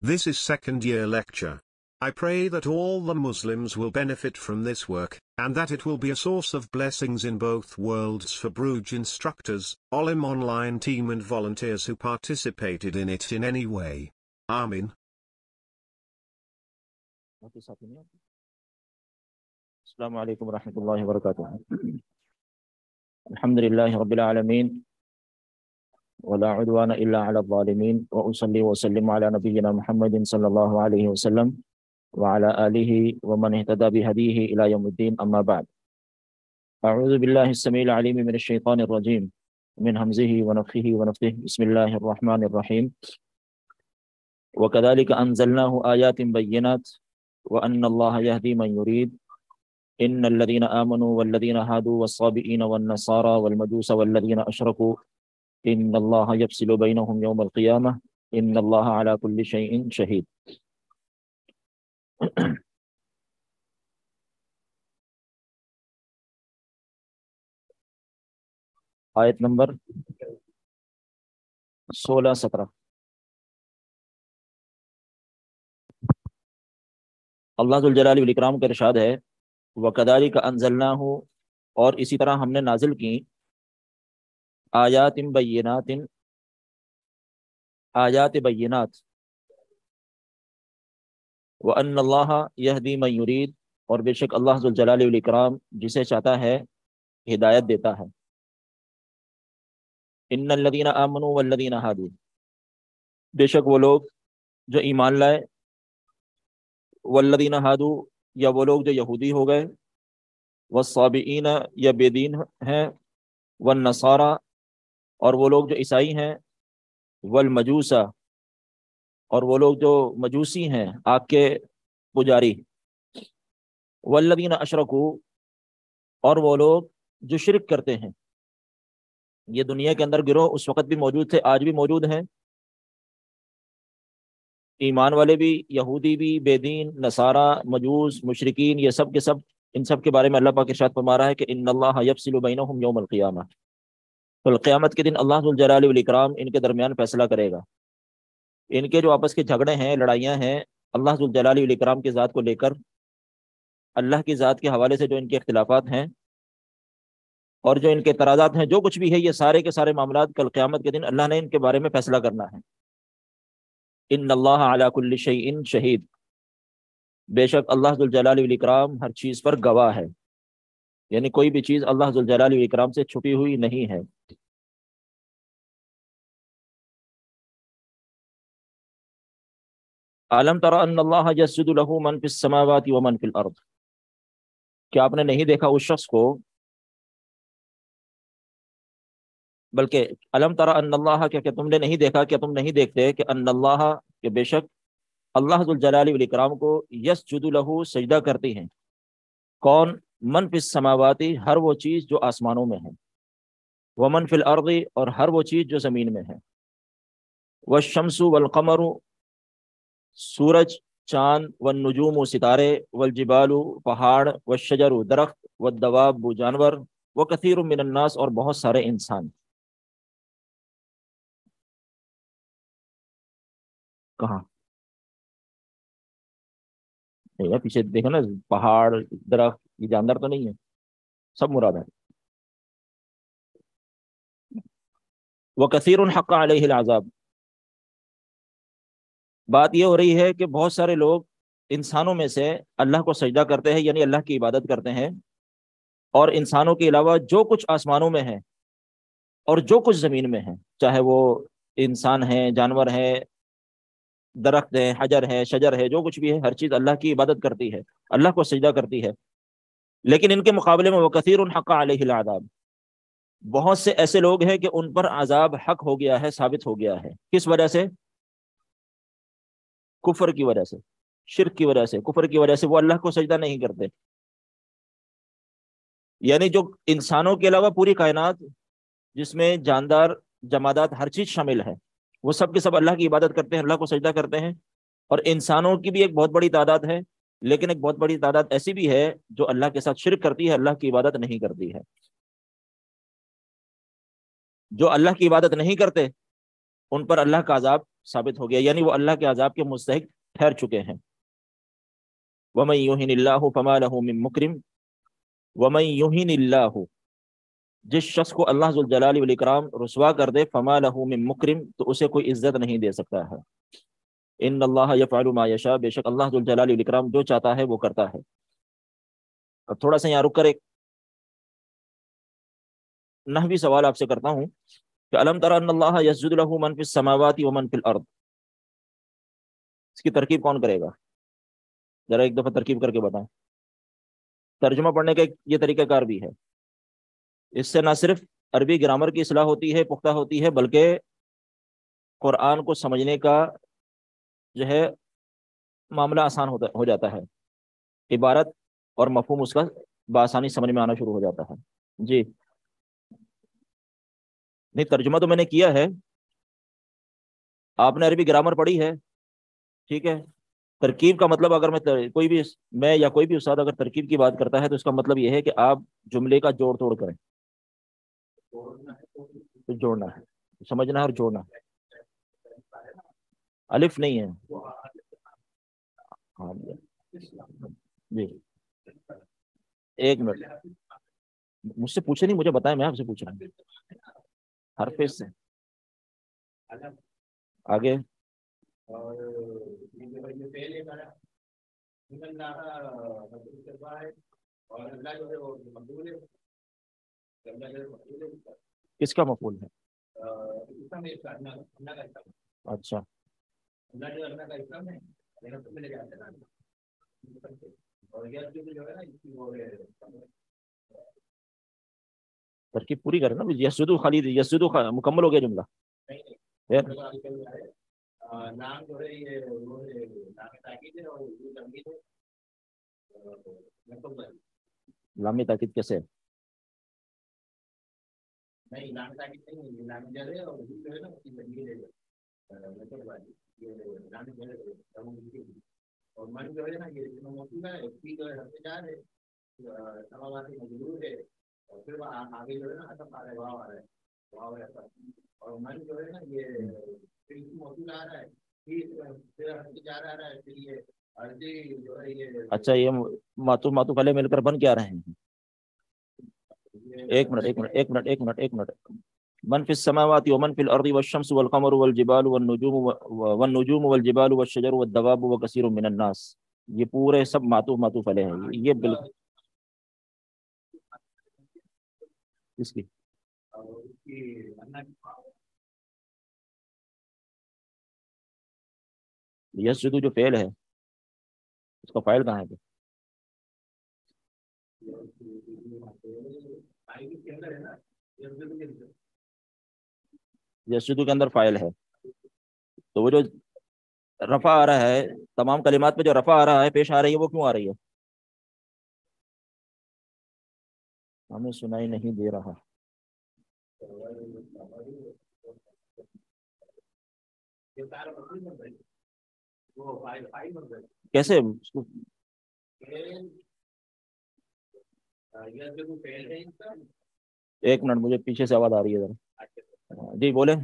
This is second year lecture. I pray that all the Muslims will benefit from this work, and that it will be a source of blessings in both worlds for Bruges instructors, Olim online team and volunteers who participated in it in any way. Amin. Assalamu alaikum wa rahmatullahi wa barakatuh. Alhamdulillahi rabbil alameen. ولا عدوان إلا على الظالمين وأصلي وسلم على نبينا محمد صلى الله عليه وسلم وعلى آله ومن اهتدى بهديه إلى يوم الدين أما بعد. أعوذ بالله السميع العليم من الشيطان الرجيم من همزه ونفخه ونفثه. بسم الله الرحمن الرحيم. وكذلك أنزلناه آيات بينات وأن الله يهدي من يريد إن الذين آمنوا والذين هادوا والصابئين والنصارى والمجوس والذين أشركوا إن الله يفصل بينهم يوم القيامة إن الله على كل شيء شهيد. آیت نمبر 16-17. اللہ ذو الجلال والاکرام کا ارشاد ہے وَكَذَلِكَ أَنزَلْنَاهُ، اور اسی طرح ہم نے نازل کی آیات بینات، آیات بینات، وَأَنَّ اللَّهَ يَهْدِي مَن يُرِيدُ، اور بے شک اللہ ذو الجلال والاکرام جسے چاہتا ہے ہدایت دیتا ہے. ان الذین آمنوا والذین ہادوا، بے شک وہ لوگ جو ایمان لائے، والذین ہادوا، یا وہ لوگ جو یہودی ہو گئے، والصابئین، یا بے دین ہیں، والنصارى، اور وہ لوگ جو عیسائی ہیں، والمجوس، اور وہ لوگ جو مجوسی ہیں، آگ کے پجاری، والذین اشرکوا، اور وہ لوگ جو شرک کرتے ہیں. یہ دنیا کے اندر گروہ اس وقت بھی موجود تھے، آج بھی موجود ہیں. ایمان والے بھی، یہودی بھی، بے دین، نصارہ، مجوس، مشرکین، یہ سب کے سب، ان سب کے بارے میں اللہ پاک ارشاد فرما رہا ہے کہ ان اللہ یفصل بینہم یوم القیامہ، تو قیامت کے دن اللہ ذو الجلال والاکرام ان کے درمیان فیصلہ کرے گا. ان کے جو آپس کے جھگڑے ہیں، لڑائیاں ہیں، اللہ ذو الجلال والاکرام کی ذات کو لے کر، اللہ کی ذات کے حوالے سے جو ان کے اختلافات ہیں اور جو ان کے اعتراضات ہیں، جو کچھ بھی ہے، یہ سارے کے سارے معاملات کل قیامت کے دن اللہ نے ان کے بارے میں فیصلہ کرنا ہے. ان اللہ علی کل شیء شہید، بے شک اللہ ذو الجلال والاکرام ہر چیز پر گواہ ہے، یعنی کوئی بھی چیز اللہ ذو الجلال والاکرام سے چھپی ہوئی نہیں ہے. أَلَمْ تَرَ أَنَّ اللَّهَ يَسْجُدُ لَهُ مَنْ فِي السَّمَاوَاتِ وَمَنْ فِي الْأَرْضِ، کیا آپ نے نہیں دیکھا اس شخص کو، بلکہ أَلَمْ تَرَ أَنَّ اللَّهَ، کیا تم نے نہیں دیکھا، کیا تم نہیں دیکھتے کہ أَنَّ اللَّهَ، کہ بے شک اللہ ذو الجلال والاکرام کو يَسْجُدُ لَهُ، سجدہ کرتی ہیں. کون؟ من فی السماوات، ہر وہ چیز جو آسمانوں میں ہے، ومن فی الارض، اور ہر وہ چیز جو زمین میں ہے، والشمس والقمر، سورج، چاند، والنجوم، ستارے، والجبال، پہاڑ، والشجر، درخت، والدواب، جانور، وکثیر من الناس، اور بہت سارے انسان. کہاں نہیں ہے؟ پیچھے دیکھو نا، پہاڑ، درخت، یہ جاندار تو نہیں ہے، سب مراد ہے. وکثیر حق علیہ العذاب، بات یہ ہو رہی ہے کہ بہت سارے لوگ انسانوں میں سے اللہ کو سجدہ کرتے ہیں، یعنی اللہ کی عبادت کرتے ہیں، اور انسانوں کے علاوہ جو کچھ آسمانوں میں ہے اور جو کچھ زمین میں ہے، چاہے وہ انسان ہیں، جانور ہیں، درخت ہے، حجر ہے، شجر ہے، جو کچھ بھی ہے، ہر چیز اللہ کی عبادت کرتی ہے، اللہ کو سجدہ کرتی ہے. لیکن ان کے مقابلے میں وکثیر حق علیہ العذاب، بہت سے ایسے لوگ ہیں کہ ان پر عذاب حق ہو گیا ہے، ثابت ہو گیا ہے. کس وجہ سے؟ کفر کی وجہ سے، شرک کی وجہ سے، کفر کی وجہ سے وہ اللہ کو سجدہ نہیں کرتے. یعنی جو انسانوں کے علاوہ پوری کائنات جس میں جاندار، جمادات، ہر چیز شامل ہے، وہ سب کے سب اللہ کی عبادت کرتے ہیں، اللہ کو سجدہ کرتے ہیں. اور انسانوں کی بھی ایک بہت بڑی تعداد ہے، لیکن ایک بہت بڑی تعداد ایسی بھی ہے جو اللہ کے ساتھ شرک کرتی ہے، اللہ کی عبادت نہیں کرتی ہے. جو اللہ کی عبادت نہیں کرتے ان پر اللہ کا عذاب ثابت ہو گیا، یعنی وہ اللہ کے عذاب کے مستحق ٹھہر چکے ہیں۔ وَمَن يُهِنِ اللَّهُ فَمَا لَهُ مِن مُكْرِمٍ، وَمَن يُهِنِ اللَّهُ، جس شخص کو اللہ ذوالجلال والاکرام رسوا کر دے، فما لہ من مکرم، تو اسے کوئی عزت نہیں دے سکتا ہے۔ ان اللہ یفعل ما یشاء، بے شک اللہ ذوالجلال والاکرام جو چاہتا ہے وہ کرتا ہے۔ اب تھوڑا سا یہاں رک کر ایک نحوی سوال آپ سے کرتا ہوں کہ الم تر ان اللہ یسجد لہ من فی السماوات ومن فی الارض، اس کی ترکیب کون کرے گا؟ ذرا ایک دفعہ ترکیب کر کے بتائیں۔ ترجمہ پڑھنے کا یہ طریقہ کار بھی ہے، اس سے نہ صرف عربی گرامر کی اصلاح ہوتی ہے، پختہ ہوتی ہے، بلکہ قرآن کو سمجھنے کا جو ہے معاملہ آسان ہو جاتا ہے، عبارت اور مفہوم اس کا بآسانی سمجھ میں آنا شروع ہو جاتا ہے۔ جی نہیں، ترجمہ تو میں نے کیا ہے، آپ نے عربی گرامر پڑھی ہے، ٹھیک ہے۔ ترکیب کا مطلب اگر میں یا کوئی بھی استاد اگر ترکیب کی بات کرتا ہے تو اس کا مطلب یہ ہے کہ آپ جملے کا جوڑ توڑ کریں، جوڑنا ہے، سمجھنا ہے اور جوڑنا ہے۔ الف نہیں ہے، ہاں جی، ایک منٹ، مجھ سے پوچھے نہیں، مجھے بتائیں، میں آپ سے پوچھ رہا ہوں۔ حرف سے آگے کس کا مفعول ہے؟ اچھا، ترکیب پوری کریں نا، یسجدو خالد، یسجدو مکمل ہو گیا جملہ۔ لامی تاکید کیسے؟ اچھا، یہ ماتو علیہ مل کر بن کیا رہے ہیں؟ ایک منٹ۔ من فی السماوات ومن فی الارض والشمس والقمر والجبال والنجوم والجبال والشجر والدواب وکثیر من الناس، یہ پورے سب معطوف علیہ ہیں، یہ بالکل اس کی یسجدو جو فعل ہے اس کا فاعل کہاں ہے؟ یسجدو کے اندر فاعل ہے، تو وہ جو رفع آ رہا ہے، تمام کلمات پہ جو رفع آ رہا ہے، پیش آ رہی ہے، وہ کیوں آ رہی ہے؟ ہمیں سنائی نہیں دے رہا۔ کیسے؟ ایک منٹ، مجھے پیچھے سے آواز آ رہی ہے ذرا، جی بولیں۔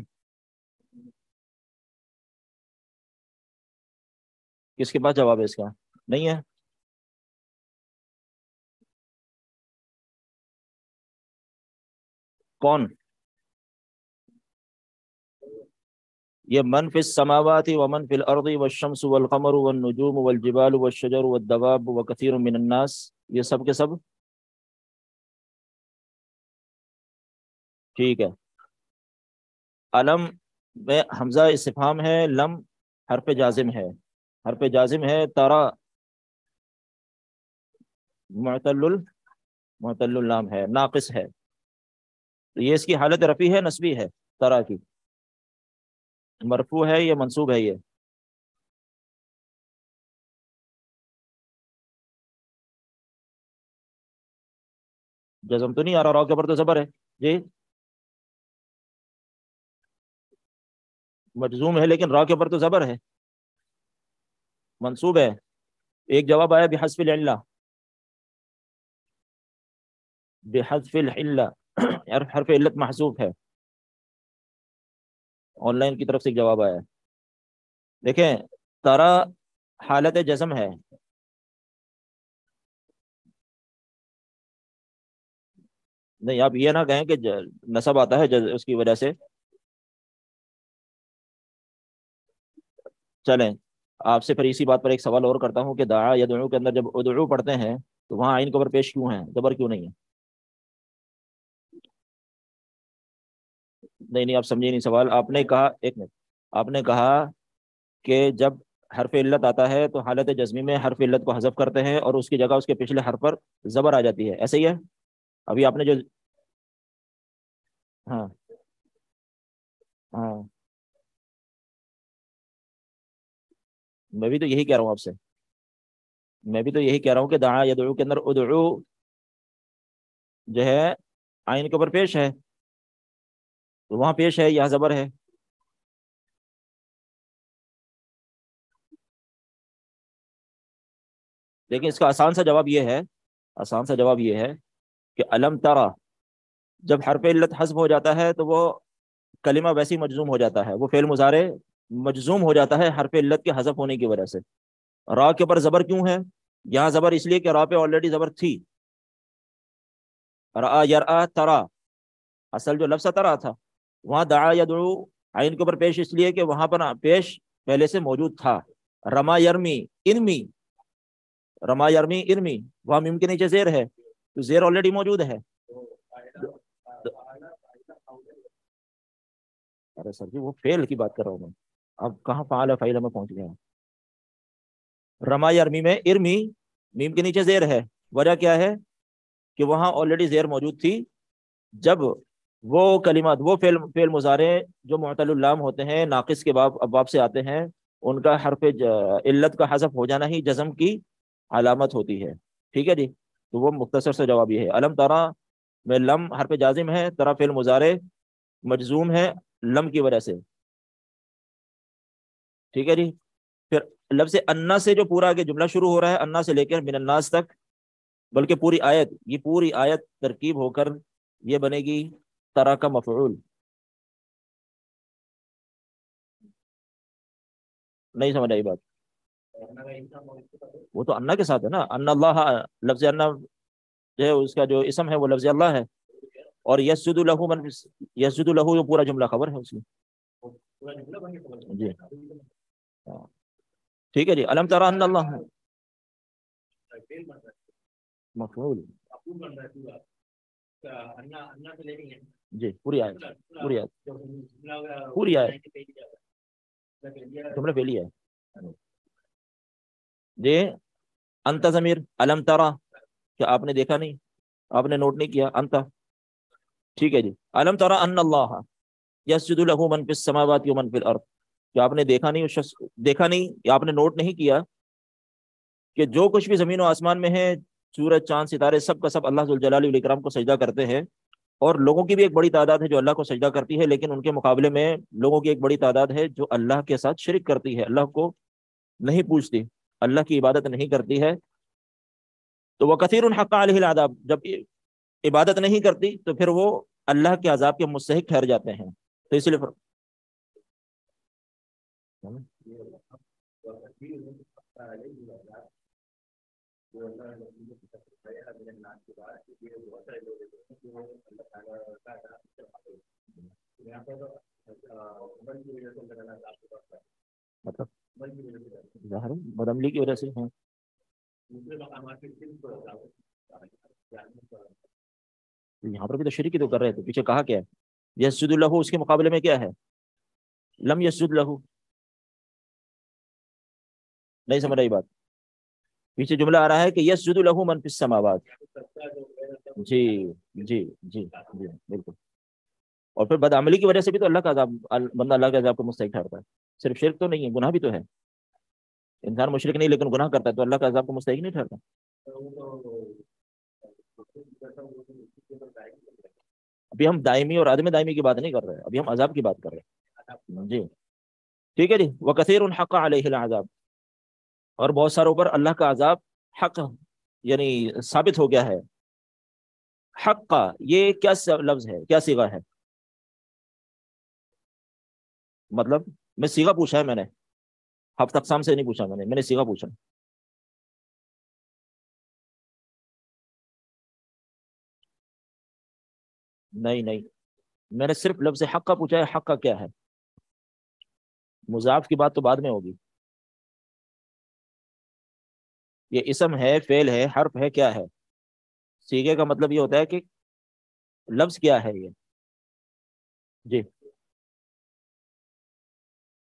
کس کے پاس جواب ہے اس کا؟ نہیں ہے؟ کون؟ یہ من فی السماوات ومن فی الارض والشمس والقمر والنجوم والجبال والشجر والدواب وکثیر من الناس، یہ سب کے سب ٹھیک ہے۔ علم میں حمزہ استفہام ہے، لم حرف جازم ہے، حرف جازم ہے، ترا معتل اللام ہے، ناقص ہے، تو یہ اس کی حالت رفیع ہے نصبی ہے؟ ترا کی مرفوع ہے یا منصوب ہے؟ یہ جزم تو نہیں آ رہا، راء کے اوپر تو زبر ہے جی، مجزوم ہے لیکن راء کے اوپر تو زبر ہے، منصوب ہے۔ ایک جواب آیا بحذف العلہ، بحذف العلہ، حرف علت محذوف ہے، آن لائن کی طرف سے ایک جواب آیا ہے۔ دیکھیں ترا حالت جزم ہے، نہیں آپ یہ نہ کہیں کہ نصب آتا ہے اس کی وجہ سے. چلیں آپ سے پھر اسی بات پر ایک سوال اور کرتا ہوں کہ دعا یدعو کے اندر جب ادعو پڑھتے ہیں تو وہاں عین قبر پیش کیوں ہیں، زبر کیوں نہیں ہے؟ نہیں نہیں آپ سمجھے نہیں سوال. آپ نے کہا، ایک منٹ، آپ نے کہا کہ جب حرف علت آتا ہے تو حالت جزمی میں حرف علت کو حذف کرتے ہیں اور اس کی جگہ اس کے پچھلے حرف پر زبر آ جاتی ہے، ایسے ہی ہے؟ ابھی آپ نے جو، ہاں ہاں میں بھی تو یہی کہہ رہا ہوں آپ سے، میں بھی تو یہی کہہ رہا ہوں کہ دعا یدعو کے اندر ادعو جو ہے آئین کے اوپر پیش ہے، تو وہاں پیش ہے، یہاں زبر ہے. لیکن اس کا آسان سا جواب یہ ہے، آسان سا جواب یہ ہے کہ علم ترا، جب حرف علت حذف ہو جاتا ہے تو وہ کلمہ ویسی مجزوم ہو جاتا ہے، وہ فعل مضارع مجزوم ہو جاتا ہے حرف علت کے حذف ہونے کی وجہ سے. را کے اوپر زبر کیوں ہے؟ یہاں زبر اس لیے کہ را پہ آلریڈی زبر تھی. را یرا ترا، اصل جو لفظ ترا تھا، وہاں دعا یدعو عین کے اوپر پیش اس لیے کہ وہاں پر پیش پہلے سے موجود تھا. رما یرمی ارمی، رما یرمی ارمی، وہاں میم کے نیچے زیر ہے تو زیر آلریڈی موجود ہے. ارے سر جی وہ فعل کی بات کر رہا ہوں میں، اب کہاں فعال فعیل میں پہنچ گیا. رما یرمی میں ارمی میم کے نیچے زیر ہے، وجہ کیا ہے کہ وہاں آلریڈی زیر موجود تھی. جب وہ کلمات، وہ فعل مضارع جو معتل اللام ہوتے ہیں، ناقص کے باب ابواب سے آتے ہیں، ان کا حرف علت کا حذف ہو جانا ہی جزم کی علامت ہوتی ہے. ٹھیک ہے جی، تو وہ مختصر سے جواب یہ ہے. علم ترا میں لم حرف جازم ہے، ترا فعل مضارع مجزوم ہے لم کی وجہ سے. ٹھیک ہے جی. پھر لفظ انا سے جو پورا آگے جملہ شروع ہو رہا ہے، انا سے لے کر من الناس تک، بلکہ پوری آیت، یہ پوری آیت ترکیب ہو کر یہ بنے گی ترا کا مفعول. نہیں سمجھ آئی بات؟ وہ تو انا کے ساتھ ہے نا، ان اللہ، لفظ انا جو ہے اس کا جو اسم ہے وہ لفظ اللہ ہے، اور یسجد لہ من یسجد لہ جو پورا جملہ خبر ہے اس میں جی. ہاں. ٹھیک ہے جی. علم ترى ان اللہ مفعول جی، پوری آیت، پوری آیت، پوری آیت جملہ پہلی ہے جی. انت ضمیر، علم ترى کیا آپ نے دیکھا نہیں، آپ نے نوٹ نہیں کیا انت. ٹھیک ہے جی. علم ترى ان اللہ یسجد له من فی السماوات ومن فی الارض، کیا آپ نے دیکھا نہیں، اس شخص دیکھا نہیں یا آپ نے نوٹ نہیں کیا کہ جو کچھ بھی زمین و آسمان میں ہے، سورج چاند ستارے، سب کا سب اللہ ذوالجلال والاکرام کو سجدہ کرتے ہیں. اور لوگوں کی بھی ایک بڑی تعداد ہے جو اللہ کو سجدہ کرتی ہے، لیکن ان کے مقابلے میں لوگوں کی ایک بڑی تعداد ہے جو اللہ کے ساتھ شرک کرتی ہے، اللہ کو نہیں پوچھتی، اللہ کی عبادت نہیں کرتی ہے. تو وہ کثیر حق علیہ العذاب، جب عبادت نہیں کرتی تو پھر وہ اللہ کے عذاب کے مستحق ٹھہر جاتے ہیں. تو اس لیے مطلب ظاہر بدعملی کی وجہ سے ہیں. یہاں پر بھی تو شرک ہی تو کر رہے تھے، پیچھے کہا کیا ہے یسجد لہ، اس کے مقابلے میں کیا ہے لم یسجد لہ. نہیں سمجھ رہی بات؟ پیچھے جملہ آ رہا ہے کہ یسجد لہ من فی السماوات. جی جی جی جی بالکل. اور پھر بدعملی کی وجہ سے بھی تو اللہ کا عذاب، بندہ اللہ کے عذاب کو مستحق ٹھہرتا ہے. صرف شرک تو نہیں ہے، گناہ بھی تو ہے. انسان مشرک نہیں لیکن گناہ کرتا ہے تو اللہ کا عذاب کو مستحق نہیں ٹھہرتا. ابھی ہم دائمی اور عدم دائمی کی بات نہیں کر رہے، ابھی ہم عذاب کی بات کر رہے ہیں جی. ٹھیک ہے جی. وَكَثِيرٌ حَقَّ عَلَيْهِ الْعَذَابُ، اور بہت ساروں پر اللہ کا عذاب حق یعنی ثابت ہو گیا ہے. حق کا یہ کیا لفظ ہے، کیا صیغہ ہے؟ مطلب میں صیغہ پوچھا ہے میں نے. ہفت اقسام سے نہیں پوچھا میں نے صیغہ پوچھا. نہیں نہیں، میں نے صرف لفظ حق کا پوچھا ہے، حق کا کیا ہے. مضاف کی بات تو بعد میں ہوگی. یہ اسم ہے، فعل ہے، حرف ہے، کیا ہے. صیغے کا مطلب یہ ہوتا ہے کہ لفظ کیا ہے یہ. جی،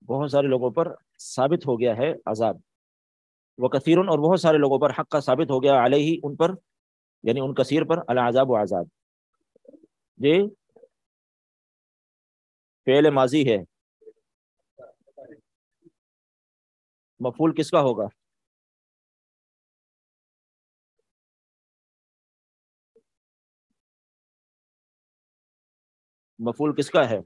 بہت سارے لوگوں پر ثابت ہو گیا ہے عذاب. وہ کثیرن، اور بہت سارے لوگوں پر حق کا ثابت ہو گیا، علیہ ان پر، یعنی ان کثیر پر، العذاب و عذاب. جی، فعل ماضی ہے. مفعول کس کا ہوگا؟ مفعول کس کا ہے؟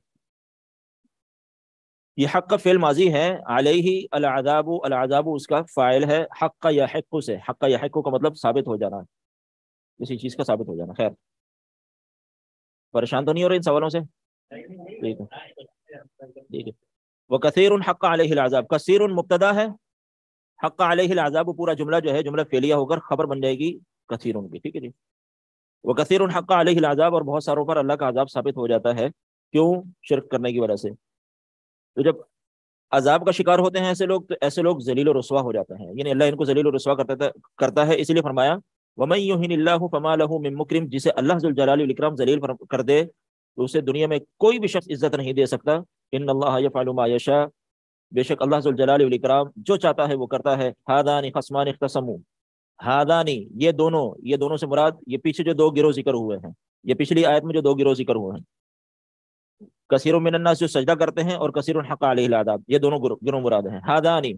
یہ حق کا فعل ماضی ہے، علیہ العذاب، العذاب اس کا فاعل ہے، حق کا یحق سے. حق کا یحق کا مطلب ثابت ہو جانا، کسی چیز کا ثابت ہو جانا. خیر، پریشان تو نہیں ہو رہے ان سوالوں سے؟ ٹھیک ہے ٹھیک ہے. وکثیر حق علیہ العذاب، کثیر مبتدا ہے، حق علیہ العذاب پورا جملہ جو ہے جملہ فعلیہ ہو کر خبر بن جائے گی کثیر کی. ٹھیک ہے جی. وکثیر حق علیہ العذاب، اور بہت ساروں پر اللہ کا عذاب ثابت ہو جاتا ہے. کیوں؟ شرک کرنے کی وجہ سے. تو جب عذاب کا شکار ہوتے ہیں ایسے لوگ، تو ایسے لوگ ذلیل و رسوا ہو جاتے ہیں، یعنی اللہ ان کو ذلیل و رسوا کرتا ہے. اس لیے فرمایا وَمَن يُهِنِ اللَّهُ فَمَا لَهُ مِن مُكْرِمٍ، جسے اللہ ذو الجلال والاکرام ذلیل کر دے تو اسے دنیا میں کوئی بھی شخص عزت نہیں دے سکتا. ان اللہ یفعل ما یشاء، بے شک اللہ ذو الجلال والاکرام جو چاہتا ہے وہ کرتا ہے. هذان خصمان اختصموا، ہادانی یہ دونوں سے مراد یہ پیچھے جو دو گروہ ذکر ہوئے ہیں، یہ پچھلی آیت میں جو دو گروہ ذکر ہوئے ہیں، کثیر من الناس جو سجدہ کرتے ہیں، اور کثیر حق علیہ العذاب، یہ دونوں گروہ مراد ہیں. ہادانی،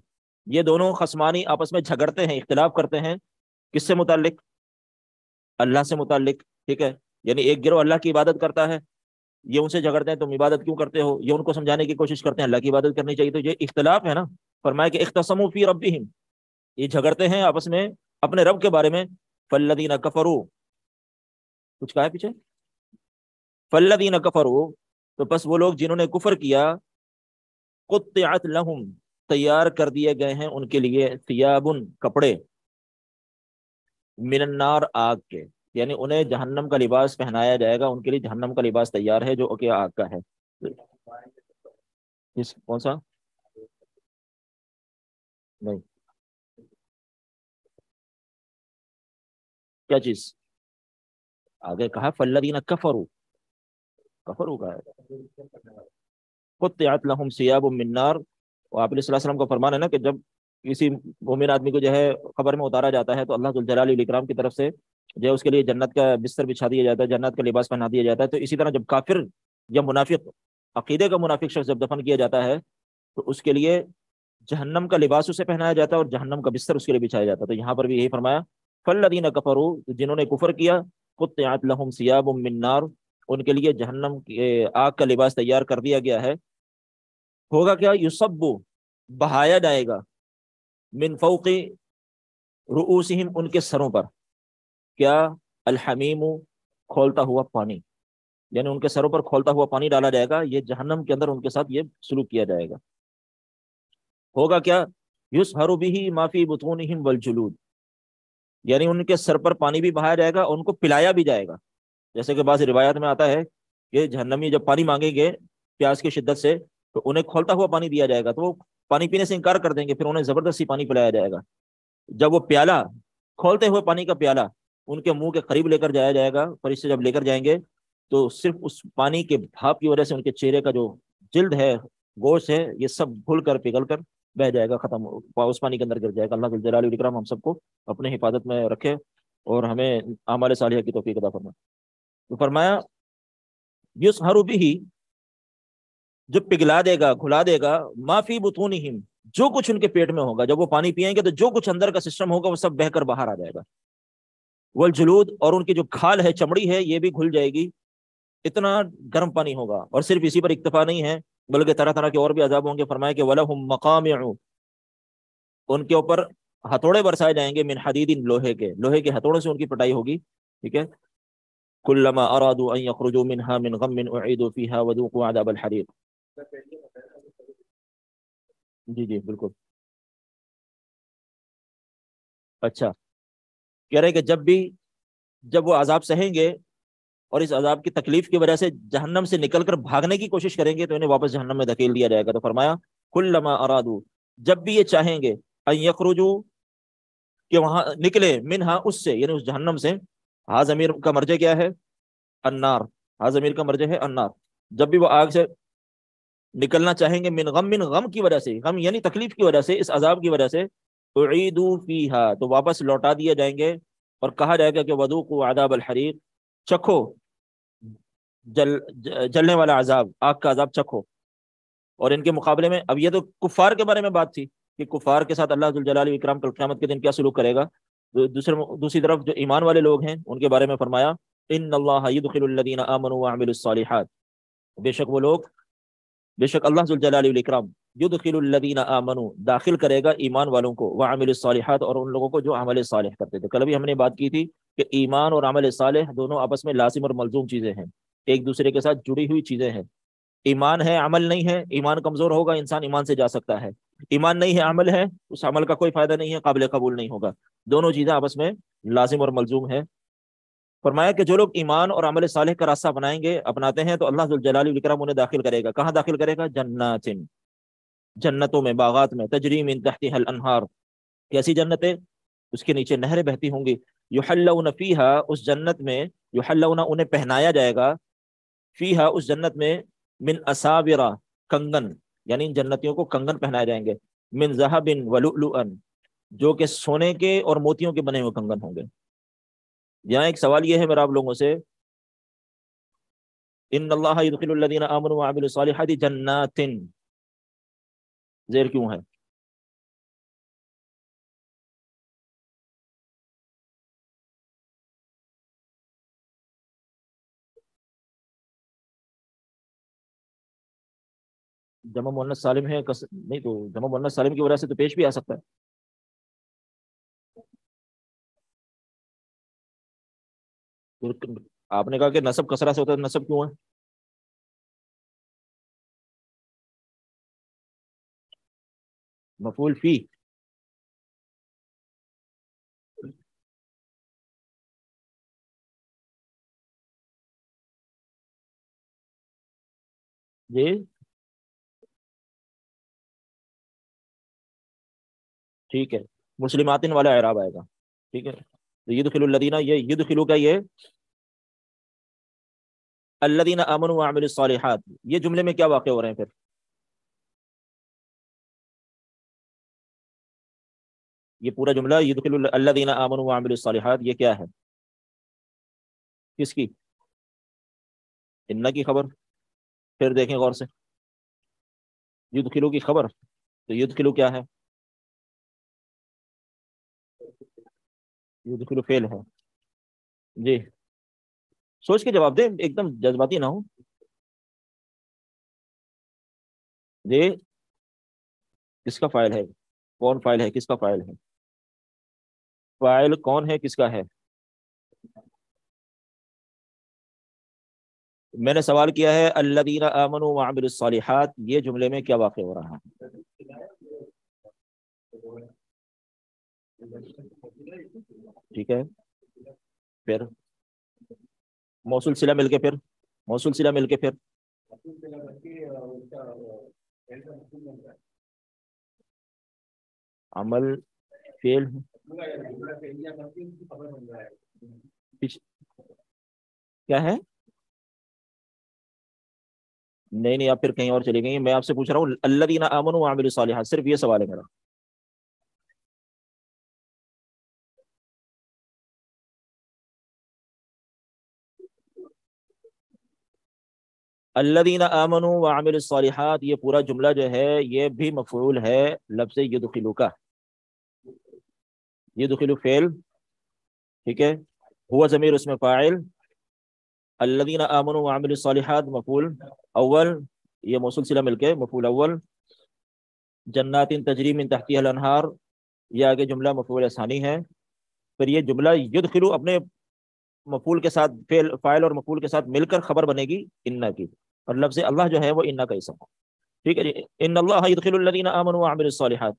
یہ دونوں خصمانی آپس میں جھگڑتے ہیں، اختلاف کرتے ہیں. کس سے متعلق؟ اللہ سے متعلق. ٹھیک ہے، یعنی ایک گروہ اللہ کی عبادت کرتا ہے، یہ ان سے جھگڑتے ہیں تم عبادت کیوں کرتے ہو، یہ ان کو سمجھانے کی کوشش کرتے ہیں اللہ کی عبادت کرنی چاہیے. تو یہ اختلاف ہے نا. فرمایا کہ اختصموا فی ربہم، یہ جھگڑتے ہیں آپس میں اپنے رب کے بارے میں. فالذین کفروا، کچھ کہا ہے پیچھے؟ فالذین کفروا، تو بس وہ لوگ جنہوں نے کفر کیا، قطعت لہم، تیار کر دیے گئے ہیں ان کے لیے، ثیابن، کپڑے، من النار، آگ کے، یعنی انہیں جہنم کا لباس پہنایا جائے گا. ان کے لیے جہنم کا لباس تیار ہے جو کہ آگ کا ہے. کون سا؟ نہیں، کیا چیز آگے کہا؟ فالذین کفروا، کفروا کا ہے. قطعت لہم ثیاب من نار. اور آپ علیہ الصلوۃ والسلام کا فرمان ہے نا کہ جب کسی مومن آدمی کو جو ہے قبر میں اتارا جاتا ہے تو اللہ ذو الجلال والاکرام کی طرف سے جو ہے اس کے لیے جنت کا بستر بچھا دیا جاتا ہے، جنت کا لباس پہنا دیا جاتا ہے. تو اسی طرح جب کافر یا منافق، عقیدے کا منافق شخص جب دفن کیا جاتا ہے تو اس کے لیے جہنم کا لباس اسے پہنایا جاتا ہے اور جہنم کا بستر اس کے لیے بچھایا جاتا ہے. تو یہاں پر بھی یہی فرمایا فالذین کفروا، جنہوں نے کفر کیا، قطعت لہم ثیاب من نار، ان کے لیے جہنم کے آگ کا لباس تیار کر دیا گیا ہے. ہوگا کیا؟ یصب، بہایا جائے گا، من فوق رؤوسہم، ان کے سروں پر، کیا؟ الحمیم، کھولتا ہوا پانی، یعنی ان کے سروں پر کھولتا ہوا پانی ڈالا جائے گا. یہ جہنم کے اندر ان کے ساتھ یہ سلوک کیا جائے گا. ہوگا کیا؟ یصہر بہ ما فی بطونہم والجلود، یعنی ان کے سر پر پانی بھی بہایا جائے گا اور ان کو پلایا بھی جائے گا. جیسے کہ بعض روایات میں آتا ہے کہ جہنمی جب پانی مانگیں گے پیاس کی شدت سے تو انہیں کھولتا ہوا پانی دیا جائے گا، تو وہ پانی پینے سے انکار کر دیں گے، پھر انہیں زبردستی پانی پلایا جائے گا. جب وہ پیالہ، کھولتے ہوئے پانی کا پیالہ ان کے منہ کے قریب لے کر جایا جائے گا، فرشتے جب لے کر جائیں گے تو صرف اس پانی کے بھاپ کی وجہ سے ان کے چہرے کا جو جلد ہے، گوشت ہے، یہ سب گھل کر پگھل کر بہ جائے گا، ختم اس پانی کے اندر گر جائے گا. اللہ ذو الجلال والاکرام ہم سب کو اپنے حفاظت میں رکھے اور ہمیں اعمال صالحہ کی توفیق عطا فرمائے. تو فرمایا یصہر بہ، جو پگھلا دے گا، گھلا دے گا، ما فی بطونہم، جو کچھ ان کے پیٹ میں ہوگا. جب وہ پانی پئیں گے تو جو کچھ اندر کا سسٹم ہوگا وہ سب بہ کر باہر آ جائے گا. والجلود، اور ان کی جو کھال ہے، چمڑی ہے، یہ بھی گھل جائے گی. اتنا گرم پانی ہوگا. اور صرف اسی پر اکتفا نہیں ہے بلکہ طرح طرح کے اور بھی عذاب ہوں گے. فرمایا کہ وَلَهُمْ مَقَامِعُ، ان کے اوپر ہتھوڑے برسائے جائیں گے، من حدید، لوہے کے ہتھوڑوں سے ان کی پٹائی ہوگی. ٹھیک ہے. كلما ارادوا ان يخرجوا منها من غم اعيدوا فيها وذوقوا عذاب الحريق. جی بالکل. اچھا، کہہ رہے کہ جب وہ عذاب سہیں گے اور اس عذاب کی تکلیف کی وجہ سے جہنم سے نکل کر بھاگنے کی کوشش کریں گے تو انہیں واپس جہنم میں دھکیل دیا جائے گا. تو فرمایا کلما ارادو، جب بھی یہ چاہیں گے ان یخرجوا، کہ وہاں نکلے، منہا، اس سے، یعنی اس جہنم سے. ہا ضمیر کا مرجع کیا ہے؟ النار. ہا ضمیر کا مرجع ہے النار. جب بھی وہ آگ سے نکلنا چاہیں گے، من غم کی وجہ سے، غم یعنی تکلیف کی وجہ سے، اس عذاب کی وجہ سے، اعیدوا فیہا، تو واپس لوٹا دیے جائیں گے اور کہا جائے گا کہ وذوقوا عذاب الحریق، چکھو جلنے والا عذاب، آگ کا عذاب چکھو. اور ان کے مقابلے میں، اب یہ تو کفار کے بارے میں بات تھی کہ کفار کے ساتھ اللہ ذوالجلال والاکرام کل قیامت کے دن کیا سلوک کرے گا. دوسری طرف جو ایمان والے لوگ ہیں ان کے بارے میں فرمایا ان اللہ یدخل الذین آمنوا وعملوا الصالحات، بے شک وہ لوگ، بے شک اللہ ذوالجلال والاکرام یدخل الذین آمنوا، داخل کرے گا ایمان والوں کو، وعملوا الصالحات، اور ان لوگوں کو جو عمل صالح کرتے تھے. کل بھی ہم نے بات کی تھی کہ ایمان اور عمل صالح دونوں آپس میں لازم اور ملزوم چیزیں ہیں، ایک دوسرے کے ساتھ جڑی ہوئی چیزیں ہیں. ایمان ہے عمل نہیں ہے، ایمان کمزور ہوگا انسان ایمان سے جا سکتا ہے. ایمان نہیں ہے عمل ہے، اس عمل کا کوئی فائدہ نہیں ہے، قابل قبول نہیں ہوگا. دونوں چیزیں آپس میں لازم اور ملزوم ہے. فرمایا کہ جو لوگ ایمان اور عمل صالح کا راستہ اپناتے ہیں تو اللہ ذوالجلال والاکرام انہیں داخل کرے گا. کہاں داخل کرے گا؟ جنات، جنتوں میں، باغات میں، تجری من تحتها الانہار، کیسی جنتیں؟ اس کے نیچے نہریں بہتی ہوں گی. یحلون فیہا، اس جنت میں، یحلون انہیں پہنایا جائے گا، فیہا اس جنت میں، من اساورا، کنگن، یعنی ان جنتیوں کو کنگن پہنائے جائیں گے، من ذہب ولؤلؤا، جو کہ سونے کے اور موتیوں کے بنے ہوئے کنگن ہوں گے. یہاں ایک سوال یہ ہے میرا آپ لوگوں سے، ان اللہ یدخل الذین آمنوا وعملوا الصالحات جنات، زیر کیوں ہے؟ جمع مؤنث سالم ہے نہیں تو جمع مؤنث سالم کی وجہ سے تو پیش بھی آ سکتا ہے. آپ نے کہا کہ نصب کسرہ سے ہوتا ہے، نصب کیوں ہے؟ مفعول فی، جی ٹھیک ہے، مسلماتن والا اعراب آئے گا. ٹھیک ہے، تو یدخل الذین، یہ یدخلو کا یہ الذین آمنوا وعملوا الصالحات، یہ جملے میں کیا واقع ہو رہے ہیں پھر؟ یہ پورا جملہ یدخل الذین آمنوا وعملوا الصالحات، یہ کیا ہے؟ کس کی؟ ان کی خبر. پھر دیکھیں غور سے، یدخلو کی خبر، تو یدخلو کیا ہے؟ یدخلو فعل ہے. جی سوچ کے جواب دیں، ایک دم جذباتی نہ ہو. جی کس کا فاعل ہے؟ کون فاعل ہے؟ کس کا فاعل ہے؟ فاعل کون ہے؟ کس کا ہے؟ میں نے سوال کیا ہے الذین آمنوا وعملوا الصالحات، یہ جملے میں کیا واقع ہو رہا ہے؟ ٹھیک ہے، پھر موصول صلہ مل کے، پھر موصول صلہ مل کے، پھر عمل فعل کیا ہے؟ نہیں آپ پھر کہیں اور چلی گئی. میں آپ سے پوچھ رہا ہوں الذین آمنوا وعملوا الصالحات، صرف یہ سوال ہے میرا. الذین آمنوا وعملوا الصالحات، یہ پورا جملہ جو ہے یہ بھی مفعول ہے لفظ یدخلو کا. یدخلو فعل، ٹھیک ہے، ہوا ضمیر اس میں فاعل، الذین آمنوا وعملوا الصالحات مفعول اول، یہ موصول صلہ مل کے مفعول اول، جنات تجری من تحتها الانہار، یہ آگے جملہ مفعول ثانی ہے. پھر یہ جملہ یدخلو اپنے مفعول کے ساتھ، فاعل اور مفعول کے ساتھ مل کر خبر بنے گی ان کی، اور لفظ اللہ جو ہے وہ ان کا اسم ہے. ٹھیک ہے جی، ان اللہ یدخل الذین آمنوا وعملوا الصالحات.